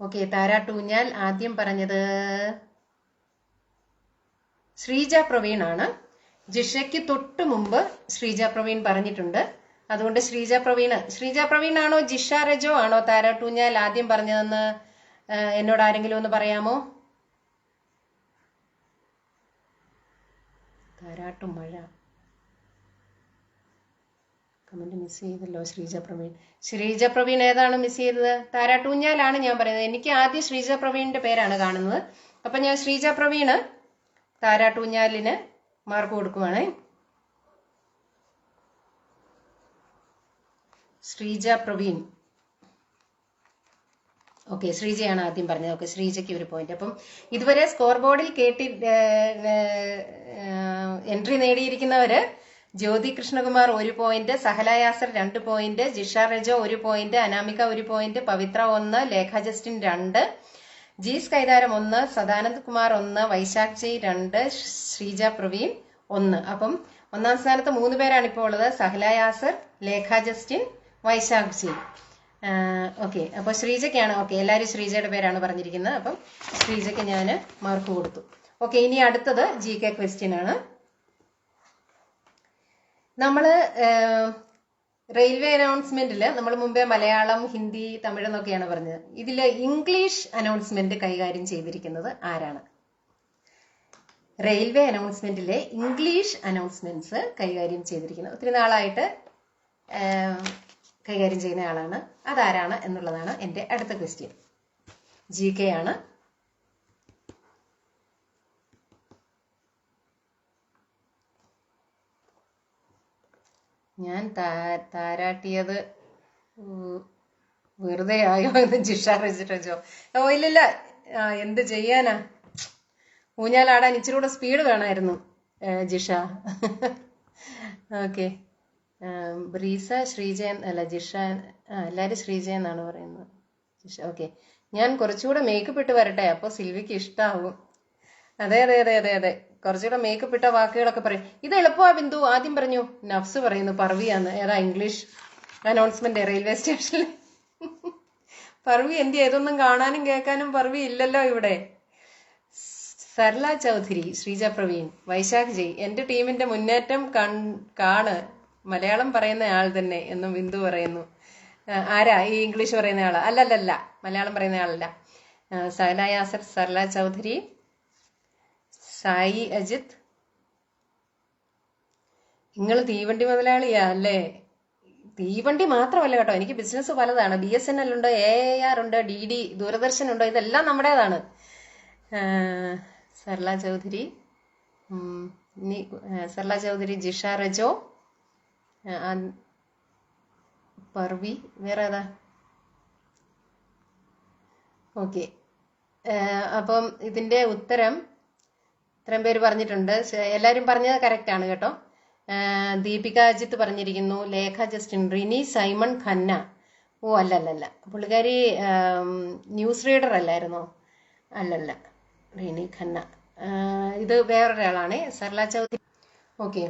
ഓക്കെ, താരാട്ടൂഞ്ഞാൽ ആദ്യം പറഞ്ഞത് ശ്രീജ പ്രവീൺ ആണ്. ജിഷയ്ക്ക് തൊട്ട് മുമ്പ് ശ്രീജ പ്രവീൺ പറഞ്ഞിട്ടുണ്ട്. അതുകൊണ്ട് ശ്രീജ പ്രവീൺ ആണോ ജിഷ രജോ ആണോ താരാട്ടൂഞ്ഞാൽ ആദ്യം പറഞ്ഞതെന്ന് എന്നോട് ആരെങ്കിലും ഒന്ന് പറയാമോ? താരാട്ടുമഴ. കമന്റ് മിസ് ചെയ്തല്ലോ. ശ്രീജ പ്രവീൺ ഏതാണ് മിസ് ചെയ്തത്? താരാട്ടൂഞ്ഞാലാണ് ഞാൻ പറയുന്നത്. എനിക്ക് ആദ്യം ശ്രീജ പ്രവീണിന്റെ പേരാണ് കാണുന്നത്. അപ്പൊ ഞാൻ ശ്രീജ പ്രവീണ് താരാട്ടൂഞ്ഞാലിന് മാർക്ക് കൊടുക്കുവാണ്. ശ്രീജ പ്രവീൺ. ഓക്കെ, ശ്രീജയാണ് ആദ്യം പറഞ്ഞത്. ഓക്കെ, ശ്രീജയ്ക്ക് ഒരു പോയിന്റ്. അപ്പം ഇതുവരെ സ്കോർ ബോർഡിൽ എൻട്രി നേടിയിരിക്കുന്നവര് Jyothi Krishnakumar 1 point, Sahala Yasar 2 point, Jisha Rajo 1 point, Anamika 1 point, Pavithra 1, Lekha Justin 2, Jees Kaitharam 1, Sadanand Kumar 1, Vaishakh Jay 2, Sreeja Praveen 1. അപ്പം ഒന്നാം സ്ഥാനത്ത് 3 പേരാണ് ഇപ്പോൾ ഉള്ളത്. സഹല യാസർ, ലേഖ ജസ്റ്റിൻ, വൈശാഖ് ജയ്. ഓക്കെ, അപ്പൊ ശ്രീജയ്ക്കാണ്. ഓക്കെ, എല്ലാവരും ശ്രീജയുടെ പേരാണ് പറഞ്ഞിരിക്കുന്നത്. അപ്പം ശ്രീജയ്ക്ക് ഞാൻ മാർക്ക് കൊടുത്തു. ഓക്കെ, ഇനി അടുത്തത് GK ക്വസ്റ്റ്യൻ ആണ്. നമ്മള് റെയിൽവേ അനൗൺസ്മെന്റിൽ നമ്മൾ മുമ്പേ മലയാളം, ഹിന്ദി, തമിഴ് എന്നൊക്കെയാണ് പറഞ്ഞത്. ഇതിൽ ഇംഗ്ലീഷ് അനൗൺസ്മെന്റ് കൈകാര്യം ചെയ്തിരിക്കുന്നത് ആരാണ്? റെയിൽവേ അനൗൺസ്മെന്റിലെ ഇംഗ്ലീഷ് അനൗൺസ്മെന്റ്സ് കൈകാര്യം ചെയ്തിരിക്കുന്നത് ഒത്തിരി നാളായിട്ട് കൈകാര്യം ചെയ്യുന്ന ആളാണ്. അതാരാണ് എന്നുള്ളതാണ് എൻ്റെ അടുത്ത ക്വസ്റ്റ്യൻ. GK ആണ്. ഞാൻ താരാട്ടിയത് വെറുതെ ആയോ എന്ന് ജിഷ രചിച്ചോ? ഓ ഇല്ലില്ല, എന്ത് ചെയ്യാനാ, ഊഞ്ഞാലാടാൻ ഇച്ചിരി കൂടെ സ്പീഡ് വേണമായിരുന്നു ജിഷ. ഓക്കെ, ബ്രീസ ശ്രീജയൻ അല്ല ജിഷ, എല്ലാവരും ശ്രീജയൻ എന്നാണ് പറയുന്നത്. ജിഷ. ഓക്കെ, ഞാൻ കുറച്ചുകൂടെ മേക്കപ്പ് ഇട്ട് വരട്ടെ, അപ്പോൾ സിൽവിക്ക് ഇഷ്ടാവും. അതെ അതെ അതെ അതെ അതെ, കുറച്ചുകൂടെ മേക്കപ്പ് ഇട്ട വാക്കുകളൊക്കെ പറയും. ഇത് എളുപ്പമാ ബിന്ദു. ആദ്യം പറഞ്ഞു നഫ്സ് പറയുന്നു പർവിയാന്ന്. ഏതാ ഇംഗ്ലീഷ് അനൗൺസ്മെന്റ് റെയിൽവേ സ്റ്റേഷനിൽ? പർവി എന്ത് ഏതൊന്നും കാണാനും കേൾക്കാനും പർവി ഇല്ലല്ലോ ഇവിടെ. സർല ചൗധരി, ശ്രീജ പ്രവീൺ, വൈശാഖ് ജയ്. എന്റെ ടീമിന്റെ മുന്നേറ്റം കാണ്, മലയാളം പറയുന്ന ആൾ തന്നെ എന്നും ബിന്ദു പറയുന്നു. ആരാ ഈ ഇംഗ്ലീഷ് പറയുന്ന ആള്? അല്ലല്ല, മലയാളം പറയുന്ന ആളല്ല. സഹല യാസർ, സർല ചൗധരി, സായി അജിത്. നിങ്ങൾ തീവണ്ടി മുതലാളിയാ അല്ലേ? തീവണ്ടി മാത്രമല്ല കേട്ടോ, എനിക്ക് ബിസിനസ് പലതാണ്. BSNL ഉണ്ട്, AAR ഉണ്ട്, DD, ദൂരദർശൻ ഉണ്ട്. ഇതെല്ലാം നമ്മുടേതാണ്. സർല ചൗധരി, ഇനി സർല ചൗധരി, ജിഷ റജോ, പർവി, വേറെ ഏതാ? ഓക്കെ, അപ്പം ഇതിന്റെ ഉത്തരം ഇത്രയും പേര് പറഞ്ഞിട്ടുണ്ട്. എല്ലാവരും പറഞ്ഞത് കറക്റ്റ് ആണ് കേട്ടോ. ദീപിക അജിത്ത് പറഞ്ഞിരിക്കുന്നു, ലേഖ ജസ്റ്റിൻ, റിനി സൈമൺ ഖന്ന, ഓ അല്ലല്ല, പുള്ളിക്കാരി ന്യൂസ് റീഡർ അല്ലായിരുന്നോ? അല്ലല്ല, റീനി ഖന്ന. ഇത് വേറൊരാളാണ്, സർല ചൗധരി. ഓക്കെ.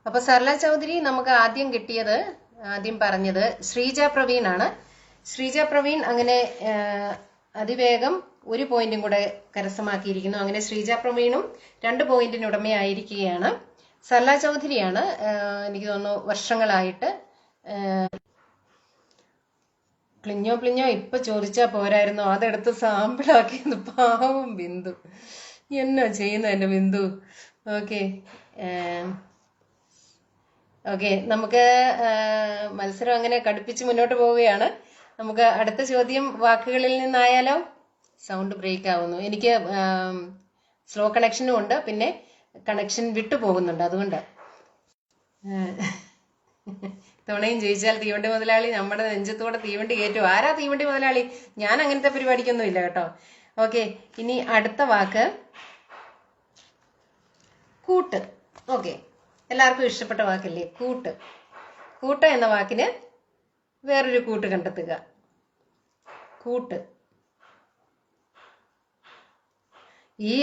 അപ്പൊ സർല ചൗധരി നമുക്ക് ആദ്യം പറഞ്ഞത് ശ്രീജ പ്രവീൺ ആണ്. ശ്രീജ പ്രവീൺ അങ്ങനെ അതിവേഗം 1 പോയിന്റും കൂടെ കരസ്ഥമാക്കിയിരിക്കുന്നു. അങ്ങനെ ശ്രീജ പ്രവീണും 2 പോയിന്റിന് ഉടമയായിരിക്കുകയാണ്. സർല ചൗധരിയാണ് എനിക്ക് തോന്നുന്നു വർഷങ്ങളായിട്ട് പ്ലിഞ്ഞോ ഇപ്പൊ ചോദിച്ചാ പോരായിരുന്നു, അതെടുത്ത് സാമ്പിളാക്കിയത്. പാവം ബിന്ദു, എന്നാ ചെയ്യുന്ന എന്റെ ബിന്ദു. ഓക്കെ ഓക്കെ, നമുക്ക് മത്സരം അങ്ങനെ കടുപ്പിച്ച് മുന്നോട്ട് പോവുകയാണ്. നമുക്ക് അടുത്ത ചോദ്യം വാക്കുകളിൽ നിന്നായാലോ? സൗണ്ട് ബ്രേക്ക് ആവുന്നു. എനിക്ക് സ്ലോ കണക്ഷനും ഉണ്ട്, പിന്നെ കണക്ഷൻ വിട്ടു പോകുന്നുണ്ട്. അതുകൊണ്ട് തവണയും ജയിച്ചാൽ തീവണ്ടി മുതലാളി നമ്മുടെ നെഞ്ചത്തോടെ തീവണ്ടി കയറ്റും. ആരാ തീവണ്ടി മുതലാളി? ഞാൻ അങ്ങനത്തെ പരിപാടിക്കൊന്നും ഇല്ല കേട്ടോ. ഓക്കെ, ഇനി അടുത്ത വാക്ക് കൂട്ട്. ഓക്കെ, എല്ലാവർക്കും ഇഷ്ടപ്പെട്ട വാക്കല്ലേ കൂട്ട്. കൂട്ട് എന്ന വാക്കിന് വേറൊരു കൂട്ട് കണ്ടെത്തുക. കൂട്ട്. ഈ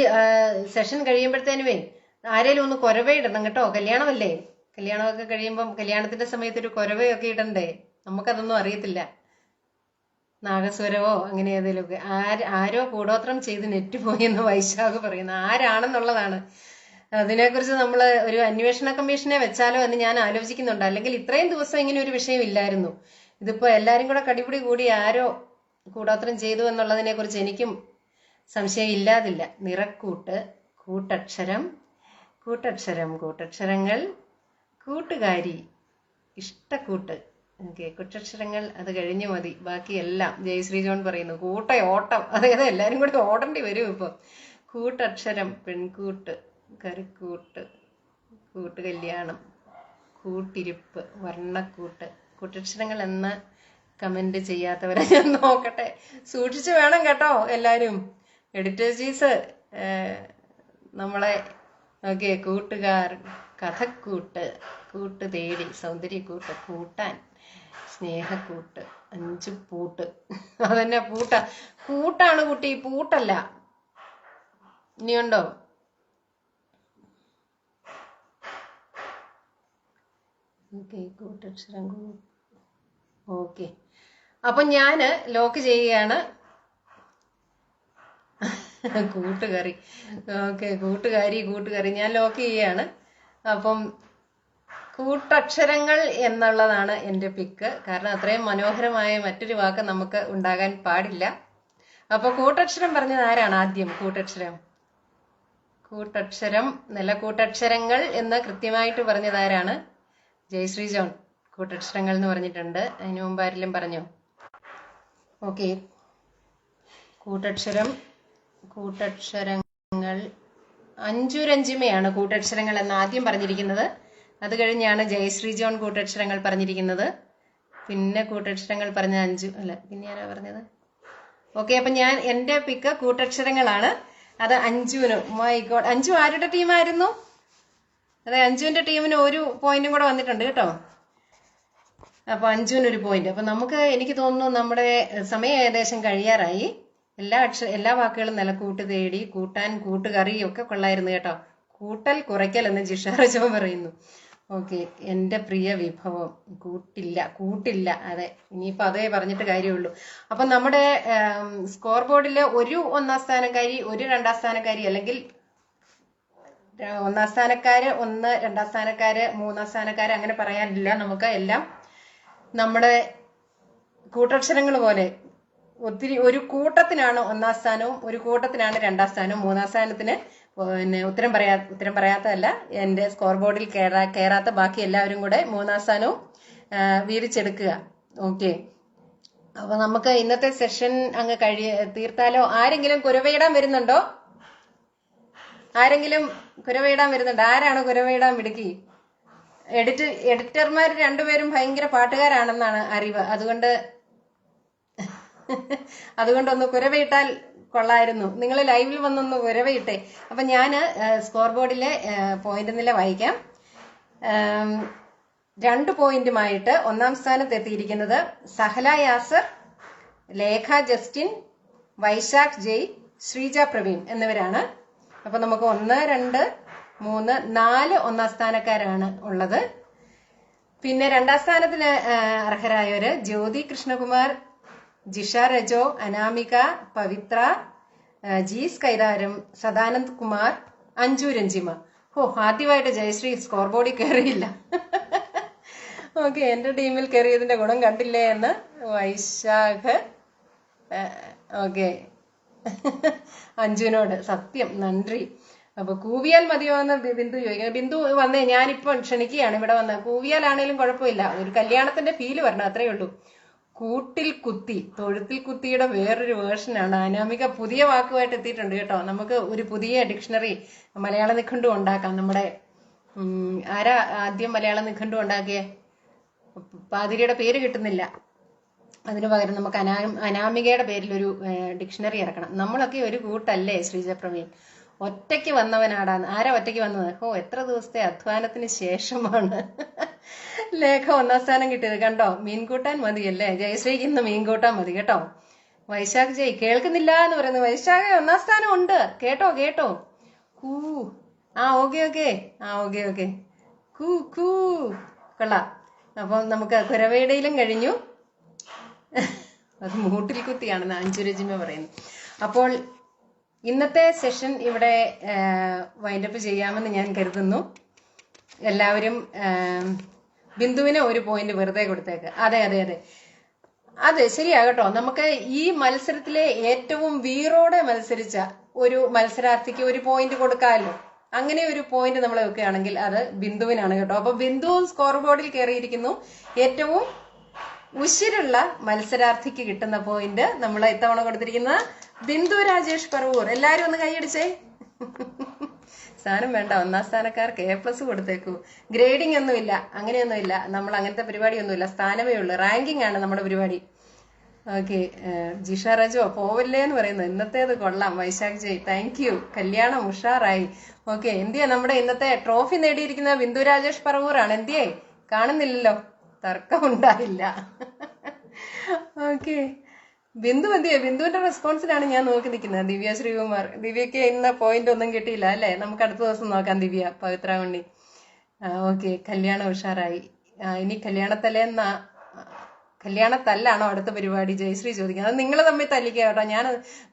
സെഷൻ കഴിയുമ്പോഴത്തേനുവേ ആരേലും ഒന്ന് കൊരവയിടണം കേട്ടോ. കല്യാണമല്ലേ, കല്യാണമൊക്കെ കഴിയുമ്പം കല്യാണത്തിന്റെ സമയത്ത് ഒരു കൊരവയൊക്കെ ഇടണ്ടേ? നമുക്കതൊന്നും അറിയത്തില്ല. നാഗസ്വരവോ അങ്ങനെ ഏതെങ്കിലുമൊക്കെ. ആരോ കൂടോത്രം ചെയ്ത് നെറ്റുപോയെന്ന് വൈശാഖ് പറയുന്നു. ആരാണെന്നുള്ളതാണ്. അതിനെക്കുറിച്ച് നമ്മൾ ഒരു അന്വേഷണ കമ്മീഷനെ വെച്ചാലോ എന്ന് ഞാൻ ആലോചിക്കുന്നുണ്ട്. അല്ലെങ്കിൽ ഇത്രയും ദിവസം ഇങ്ങനെ ഒരു വിഷയം ഇല്ലായിരുന്നു. ഇതിപ്പോ എല്ലാരും കൂടെ കടിപിടി കൂടി ആരോ കൂടോത്രം ചെയ്തു എന്നുള്ളതിനെ കുറിച്ച് എനിക്കും സംശയം ഇല്ലാതില്ല. നിറക്കൂട്ട്, കൂട്ടക്ഷരം, കൂട്ടക്ഷരങ്ങൾ, കൂട്ടുകാരി, ഇഷ്ടക്കൂട്ട്. ഓക്കെ, കൂട്ടക്ഷരങ്ങൾ അത് കഴിഞ്ഞു മതി, ബാക്കിയെല്ലാം. ജയശ്രീ ജോൺ പറയുന്നു ഓട്ടം. അതായത് എല്ലാരും കൂടി ഓടേണ്ടി വരും ഇപ്പൊ. കൂട്ടക്ഷരം, പെൺകൂട്ട്, കറിക്കൂട്ട്, കൂട്ടുകല്യാണം, കൂട്ടിരിപ്പ്, വർണ്ണക്കൂട്ട്. കൂട്ടക്ഷരങ്ങൾ എന്ന കമന്റ് ചെയ്യാത്തവരെ ഞാൻ നോക്കട്ടെ. സൂക്ഷിച്ചു വേണം കേട്ടോ എല്ലാരും. എഡിറ്റേഴ്സീസ് നമ്മളെ. ഓക്കെ, കൂട്ടുകാർ, കഥക്കൂട്ട്, കൂട്ട് തേടി, സൗന്ദര്യക്കൂട്ട്, കൂട്ടാൻ, സ്നേഹക്കൂട്ട്, 5 പൂട്ട്. അതന്നെ കൂട്ടാണ് കുട്ടി, പൂട്ടല്ല. ഇനിയുണ്ടോ? ഓക്കെ, കൂട്ടക്ഷരം. ഓക്കെ, അപ്പൊ ഞാന് ലോക്ക് ചെയ്യുകയാണ്. കൂട്ടുകറി. ഓക്കെ, കൂട്ടുകറി ഞാൻ ലോക്ക് ചെയ്യുകയാണ്. അപ്പം കൂട്ടക്ഷരങ്ങൾ എന്നുള്ളതാണ് എൻ്റെ പിക്ക്. കാരണം അത്രയും മനോഹരമായ മറ്റൊരു വാക്ക് നമുക്ക് ഉണ്ടാകാൻ പാടില്ല. അപ്പൊ കൂട്ടക്ഷരം പറഞ്ഞത് ആരാണ് ആദ്യം? കൂട്ടക്ഷരം നിലക്കൂട്ടക്ഷരങ്ങൾ എന്ന് കൃത്യമായിട്ട് പറഞ്ഞത് ആരാണ്? ജയശ്രീ ജോൺ കൂട്ടക്ഷരങ്ങൾ എന്ന് പറഞ്ഞിട്ടുണ്ട്. അതിനു മുമ്പ് ആരെങ്കിലും പറഞ്ഞോ? ഓക്കെ, കൂട്ടക്ഷരങ്ങൾ അഞ്ജു രഞ്ജിമയാണ് കൂട്ടക്ഷരങ്ങൾ എന്ന് ആദ്യം പറഞ്ഞിരിക്കുന്നത്. അത് കഴിഞ്ഞാണ് ജയശ്രീ ജോൺ കൂട്ടക്ഷരങ്ങൾ പറഞ്ഞിരിക്കുന്നത്. പിന്നെ കൂട്ടക്ഷരങ്ങൾ പറഞ്ഞ അഞ്ജു അല്ല, പിന്നെ ആരാ പറഞ്ഞത്? ഓക്കെ, അപ്പൊ ഞാൻ എന്റെ പിക്ക് കൂട്ടക്ഷരങ്ങളാണ്. അത് അഞ്ജുവിനും. മൈ ഗോഡ്, അഞ്ജു ആരുടെ ടീമായിരുന്നു? അതെ, അഞ്ജുവിന്റെ ടീമിന് 1 പോയിന്റും കൂടെ വന്നിട്ടുണ്ട് കേട്ടോ. അപ്പൊ അഞ്ജുവിന് 1 പോയിന്റ്. അപ്പൊ എനിക്ക് തോന്നുന്നു നമ്മുടെ സമയം ഏകദേശം കഴിയാറായി. എല്ലാ വാക്കുകളും നിലക്കൂട്ട് തേടി, കൂട്ടാൻ, കൂട്ടുകറി ഒക്കെ കൊള്ളായിരുന്നു കേട്ടോ. കൂട്ടൽ കുറയ്ക്കൽ എന്ന് ജിഷാറജോ പറയുന്നു. ഓക്കെ, എന്റെ പ്രിയ വിഭവം കൂട്ടില്ല. അതെ, ഇനിയിപ്പോ അതേ പറഞ്ഞിട്ട് കാര്യമുള്ളൂ. അപ്പൊ നമ്മുടെ സ്കോർ ബോർഡില് 1 ഒന്നാം സ്ഥാനക്കാരി, 1 2ാം സ്ഥാനക്കാരി, അല്ലെങ്കിൽ 1ാം സ്ഥാനക്കാര് 1, 2ാം സ്ഥാനക്കാര് 3ാം സ്ഥാനക്കാര് അങ്ങനെ പറയാനില്ല. നമുക്ക് എല്ലാം നമ്മുടെ കൂട്ടക്ഷരങ്ങൾ പോലെ ഒരു കൂട്ടത്തിനാണ് 1ാം സ്ഥാനവും, ഒരു കൂട്ടത്തിനാണ് 2ാം സ്ഥാനവും. 3ാം സ്ഥാനത്തിന് പിന്നെ ഉത്തരം പറയാത്തതല്ല, എന്റെ സ്കോർ ബോർഡിൽ കയറാത്ത ബാക്കി എല്ലാവരും കൂടെ 3ാം സ്ഥാനവും വീതിച്ചെടുക്കുക. ഓക്കെ, അപ്പൊ നമുക്ക് ഇന്നത്തെ സെഷൻ അങ്ങ് തീർത്താലോ? ആരെങ്കിലും കുരവയിടാൻ വരുന്നുണ്ടോ? ആരാണ് കുരവയിടാൻ മിടുക്കി? എഡിറ്റർമാർ 2 പേരും ഭയങ്കര പാട്ടുകാരാണെന്നാണ് അറിവ്. അതുകൊണ്ടൊന്ന് കുരവയിട്ടാൽ കൊള്ളായിരുന്നു. നിങ്ങൾ ലൈവിൽ വന്നൊന്ന് കുരവയിട്ടെ. അപ്പൊ ഞാൻ സ്കോർ ബോർഡിലെ പോയിന്റ് നില വായിക്കാം. 2 പോയിന്റുമായിട്ട് ഒന്നാം സ്ഥാനത്ത് എത്തിയിരിക്കുന്നത് സഹല യാസർ, ലേഖ ജസ്റ്റിൻ, വൈശാഖ് ജയ്, ശ്രീജ പ്രവീൺ എന്നിവരാണ്. അപ്പൊ നമുക്ക് 1, 2, 3, 4 ഒന്നാം സ്ഥാനക്കാരാണ് ഉള്ളത്. പിന്നെ 2ാം സ്ഥാനത്തിന് അർഹരായവര് ജ്യോതി കൃഷ്ണകുമാർ, ജിഷ രജോ, അനാമിക, പവിത്ര, ജീസ് കൈതാരം, സദാനന്ദ് കുമാർ, അഞ്ജു രഞ്ജിമ. ആദ്യമായിട്ട് ജയശ്രീ സ്കോർ ബോർഡിൽ കയറിയില്ല. ഓക്കെ, എന്റെ ടീമിൽ കയറിയതിന്റെ ഗുണം കണ്ടില്ലേ എന്ന് വൈശാഖ്. ഓക്കെ, അഞ്ജുവിനോട് സത്യം നന്ദി. അപ്പൊ കൂവിയാൽ മതിയോ എന്ന് ബിന്ദു ചോദിക്കുന്നത്. ബിന്ദു വന്നേ, ഞാനിപ്പോ ക്ഷണിക്കുകയാണ് ഇവിടെ വന്ന്. കൂവിയാലാണേലും കുഴപ്പമില്ല, ഒരു കല്യാണത്തിന്റെ ഫീല് വരണം, അത്രേ ഉള്ളൂ. കൂട്ടിൽ കുത്തി, തൊഴുത്തിൽ കുത്തിയുടെ വേറൊരു വേർഷനാണ്. അനാമിക പുതിയ വാക്കുമായിട്ട് എത്തിയിട്ടുണ്ട് കേട്ടോ. നമുക്ക് ഒരു പുതിയ ഡിക്ഷണറി മലയാള നിഘണ്ടു ഉണ്ടാക്കാം. നമ്മുടെ ആരാ ആദ്യം മലയാള നിഘണ്ടു ഉണ്ടാക്കിയേ? പാതിരിയുടെ പേര് കിട്ടുന്നില്ല. അതിനു പകരം നമുക്ക് അനാമികയുടെ പേരിൽ ഒരു ഡിക്ഷണറി ഇറക്കണം. നമ്മളൊക്കെ ഒരു കൂട്ടല്ലേ ശ്രീജ പ്രവീൺ? ഒറ്റയ്ക്ക് വന്നവനാടാ. ആരാ ഒറ്റയ്ക്ക് വന്നത്? എത്ര ദിവസത്തെ അധ്വാനത്തിന് ശേഷമാണ് ലേഖ 1ാം സ്ഥാനം കിട്ടിയത്. കണ്ടോ, മീൻകൂട്ടാൻ മതിയല്ലേ ജയശ്രീക്ക്? ഇന്ന് മീൻകൂട്ടാൻ മതി കേട്ടോ. വൈശാഖ് ജയ് കേൾക്കുന്നില്ല എന്ന് പറയുന്നത്. വൈശാഖ 1ാം സ്ഥാനം ഉണ്ട് കേട്ടോ. കൂ ഓക്കെ കൂ കൊള്ളാം. അപ്പം നമുക്ക് കുരവേടയിലും കഴിഞ്ഞു. അത് മൂട്ടിൽ കുത്തിയാണെന്ന് അഞ്ജു രജിമ പറയുന്നു. അപ്പോൾ ഇന്നത്തെ സെഷൻ ഇവിടെ വൈൻഡപ്പ് ചെയ്യാമെന്ന് ഞാൻ കരുതുന്നു. എല്ലാവരും ബിന്ദുവിന് 1 പോയിന്റ് വെറുതെ കൊടുത്തേക്ക്. അതെ ശരിയാകട്ടോ. നമുക്ക് ഈ മത്സരത്തിലെ ഏറ്റവും വീറോടെ മത്സരിച്ച ഒരു മത്സരാർത്ഥിക്ക് 1 പോയിന്റ് കൊടുക്കാമല്ലോ. അങ്ങനെ ഒരു പോയിന്റ് നമ്മൾ വെക്കുകയാണെങ്കിൽ അത് ബിന്ദുവിനാണ് കേട്ടോ. അപ്പൊ ബിന്ദു സ്കോർ ബോർഡിൽ കയറിയിരിക്കുന്നു. ഏറ്റവും ഉശിരുള്ള മത്സരാർത്ഥിക്ക് കിട്ടുന്ന പോയിന്റ് നമ്മൾ ഇത്തവണ കൊടുത്തിരിക്കുന്ന ബിന്ദു രാജേഷ് പറവൂർ. എല്ലാരും ഒന്ന് കൈയടിച്ചേ. സ്ഥാനം വേണ്ട, 1ാം സ്ഥാനക്കാർക്ക് A+ കൊടുത്തേക്കൂ. ഗ്രേഡിംഗ് ഒന്നുമില്ല, അങ്ങനെയൊന്നുമില്ല. നമ്മൾ അങ്ങനത്തെ പരിപാടിയൊന്നുമില്ല, സ്ഥാനമേ ഉള്ളൂ. റാങ്കിങ് ആണ് നമ്മുടെ പരിപാടി. ഓക്കെ, ജിഷ റജോ പോവല്ലേ എന്ന് പറയുന്നു. ഇന്നത്തേത് കൊള്ളാം. വൈശാഖ് ജയ് താങ്ക് യു. കല്യാണം ഉഷാറായി. ഓക്കെ, എന്തിയാ നമ്മുടെ ഇന്നത്തെ ട്രോഫി നേടിയിരിക്കുന്ന ബിന്ദു രാജേഷ് പറവൂറാണ്. എന്തിയേ കാണുന്നില്ലല്ലോ? തർക്കം ഉണ്ടായില്ല. ഓക്കെ, ബിന്ദു എന്തിയെ? ബിന്ദുവിന്റെ റെസ്പോൺസിലാണ് ഞാൻ നോക്കി നിൽക്കുന്നത്. ദിവ്യ ശ്രീകുമാർ, ദിവ്യക്ക് ഇന്ന പോയിന്റ് ഒന്നും കിട്ടിയില്ല അല്ലേ? നമുക്ക് അടുത്ത ദിവസം നോക്കാം. ദിവ്യ, പവിത്ര ഉണ്ണി. ഓക്കെ, കല്യാണം ഉഷാറായി. ഇനി കല്യാണത്തല്ലാണോ അടുത്ത പരിപാടി? ജയശ്രീ ചോദിക്കുക. അത് നിങ്ങൾ തമ്മിൽ തല്ലിക്കുക കേട്ടോ. ഞാൻ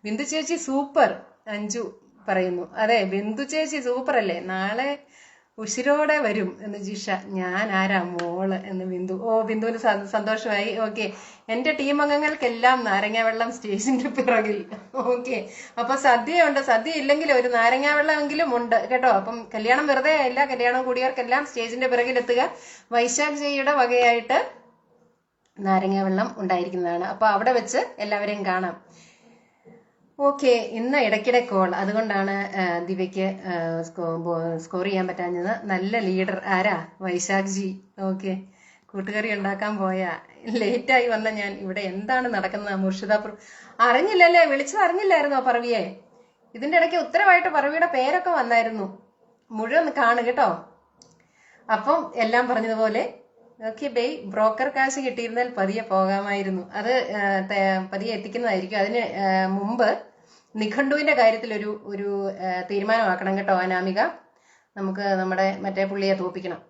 ബിന്ദു ചേച്ചി സൂപ്പർ, അഞ്ജു പറയുന്നു. അതെ, ബിന്ദു ചേച്ചി സൂപ്പർ അല്ലേ? നാളെ ഉശിരോടെ വരും എന്ന് ജിഷ. ഞാൻ ആരാ മോള് എന്ന് ബിന്ദു. ബിന്ദുവിന് സന്തോഷമായി. ഓക്കെ, എന്റെ ടീം അംഗങ്ങൾക്കെല്ലാം നാരങ്ങ വെള്ളം സ്റ്റേജിന്റെ പിറകിൽ. ഓക്കെ, അപ്പൊ സദ്യയുണ്ട്. സദ്യ ഇല്ലെങ്കിൽ ഒരു നാരങ്ങ വെള്ളമെങ്കിലും ഉണ്ട് കേട്ടോ. അപ്പം കല്യാണം വെറുതെ ആയില്ല. കല്യാണം കൂടിയവർക്കെല്ലാം സ്റ്റേജിന്റെ പിറകിൽ എത്തുക. വൈശാഖ് ജയിയുടെ വകയായിട്ട് നാരങ്ങ വെള്ളം ഉണ്ടായിരിക്കുന്നതാണ്. അപ്പൊ അവിടെ വെച്ച് എല്ലാവരെയും കാണാം. ഓക്കെ, ഇന്ന് ഇടയ്ക്കിടെ കോൾ, അതുകൊണ്ടാണ് ദിവ്യക്ക് സ്കോർ ചെയ്യാൻ പറ്റാഞ്ഞത്. നല്ല ലീഡർ ആരാ? വൈശാഖ് ജി. ഓക്കെ, കൂട്ടുകറി ഉണ്ടാക്കാൻ പോയാ ലേറ്റായി വന്ന ഞാൻ ഇവിടെ എന്താണ് നടക്കുന്നത്? മുർഷിദാപുർ അറിഞ്ഞില്ലല്ലേ? വിളിച്ചത് അറിഞ്ഞില്ലായിരുന്നോ പറവിയെ? ഇതിന്റെ ഇടയ്ക്ക് ഉത്തരവായിട്ട് പറവിയുടെ പേരൊക്കെ വന്നായിരുന്നു. മുഴുവൻ കാണു കേട്ടോ. അപ്പം എല്ലാം പറഞ്ഞതുപോലെ ഓക്കെ ബൈ. ബ്രോക്കർ കാശ് കിട്ടിയിരുന്നാൽ പതിയെ പോകാമായിരുന്നു. അത് പതിയെ എത്തിക്കുന്നതായിരിക്കും. അതിന് മുമ്പ് നിഘണ്ടുവിന്റെ കാര്യത്തിൽ ഒരു തീരുമാനമാക്കണം കേട്ടോ അനാമിക. നമുക്ക് നമ്മുടെ മറ്റേ പുള്ളിയെ തോപ്പിക്കണം.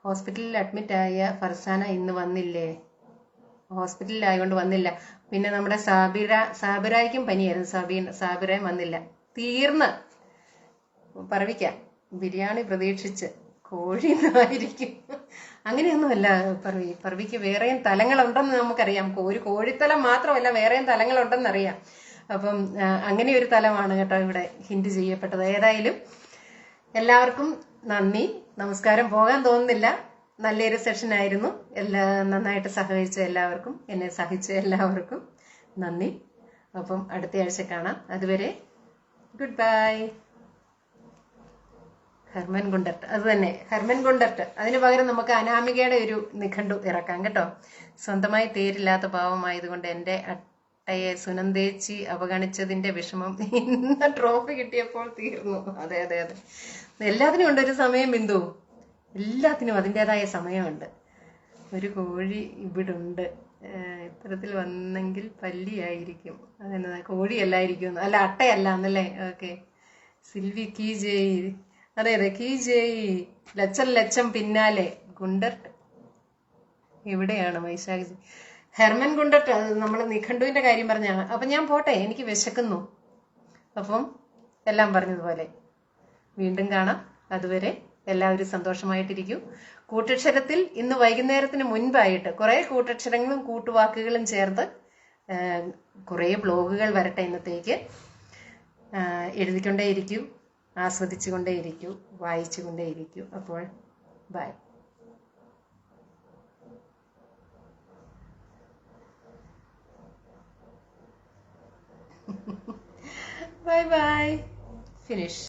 ഹോസ്പിറ്റലിൽ അഡ്മിറ്റ് ആയ ഫർസാന ഇന്ന് വന്നില്ലേ? ഹോസ്പിറ്റലിൽ ആയതുകൊണ്ട് വന്നില്ല. പിന്നെ നമ്മുടെ സാബിറായ്ക്കും പനിയായിരുന്നു. സാബിറയും വന്നില്ല. തീർന്ന് പറവിക്കാം. ബിരിയാണി പ്രതീക്ഷിച്ച് കോഴി ആയിരിക്കും. അങ്ങനെയൊന്നുമല്ല പറവിക്ക് വേറെയും തലങ്ങളുണ്ടെന്ന് നമുക്കറിയാം. ഒരു കോഴിത്തലം മാത്രമല്ല, വേറെയും തലങ്ങളുണ്ടെന്നറിയാം. അപ്പം അങ്ങനെ ഒരു തലമാണ് കേട്ടോ ഇവിടെ ഹിന്റ് ചെയ്യപ്പെട്ടത്. ഏതായാലും എല്ലാവർക്കും നന്ദി, നമസ്കാരം. പോകാൻ തോന്നുന്നില്ല. നല്ലൊരു സെഷൻ ആയിരുന്നു. നന്നായിട്ട് സഹകരിച്ച എല്ലാവർക്കും, എന്നെ സഹിച്ച എല്ലാവർക്കും നന്ദി. അപ്പം അടുത്ത ആഴ്ച കാണാം. അതുവരെ ഗുഡ് ബൈ. ഹെർമൻ ഗുണ്ടർട്ട്, അത് തന്നെ ഹെർമൻ ഗുണ്ടർട്ട്. അതിന് പകരം നമുക്ക് അനാമികയുടെ ഒരു നിഘണ്ടു ഇറക്കാം കേട്ടോ. സ്വന്തമായി തേരില്ലാത്ത പാവമായതുകൊണ്ട് എന്റെ അട്ടയെ സുനന്ദേച്ചി അവഗണിച്ചതിന്റെ വിഷമം ഇന്ന് ട്രോഫി കിട്ടിയപ്പോൾ തീർന്നു. അതെ എല്ലാത്തിനും ഉണ്ട് ഒരു സമയം ബിന്ദു. എല്ലാത്തിനും അതിൻ്റെതായ സമയമുണ്ട്. ഒരു കോഴി ഇവിടുണ്ട്. ഇത്തരത്തിൽ വന്നെങ്കിൽ പല്ലിയായിരിക്കും. അതെന്നതാ, കോഴിയല്ലായിരിക്കും, അല്ല അട്ടയല്ല എന്നല്ലേ. ഓക്കെ. സിൽവി കീ ജയ്. അതെ അതെ, കീ ജയ്. ലച്ചം ലച്ചം പിന്നാലെ. ഗുണ്ടർട്ട് എവിടെയാണ് വൈശാഖ്? Hermann Gundert. നമ്മൾ നിഘണ്ടുവിന്റെ കാര്യം പറഞ്ഞാണ്. അപ്പം ഞാൻ പോട്ടെ, എനിക്ക് വിശക്കുന്നു. അപ്പം എല്ലാം പറഞ്ഞതുപോലെ വീണ്ടും കാണാം. അതുവരെ എല്ലാവരും സന്തോഷമായിട്ടിരിക്കൂ. കൂട്ടക്ഷരത്തിൽ ഇന്ന് വൈകുന്നേരത്തിന് മുൻപായിട്ട് കുറെ കൂട്ടക്ഷരങ്ങളും കൂട്ടുവാക്കുകളും ചേർത്ത് കുറേ ബ്ലോഗുകൾ വരട്ടെ. ഇന്നത്തേക്ക് എഴുതിക്കൊണ്ടേയിരിക്കൂ, ആസ്വദിച്ചുകൊണ്ടേയിരിക്കൂ, വായിച്ചുകൊണ്ടേയിരിക്കൂ. അപ്പോൾ ബൈ. Bye bye. ഫിനിഷ്.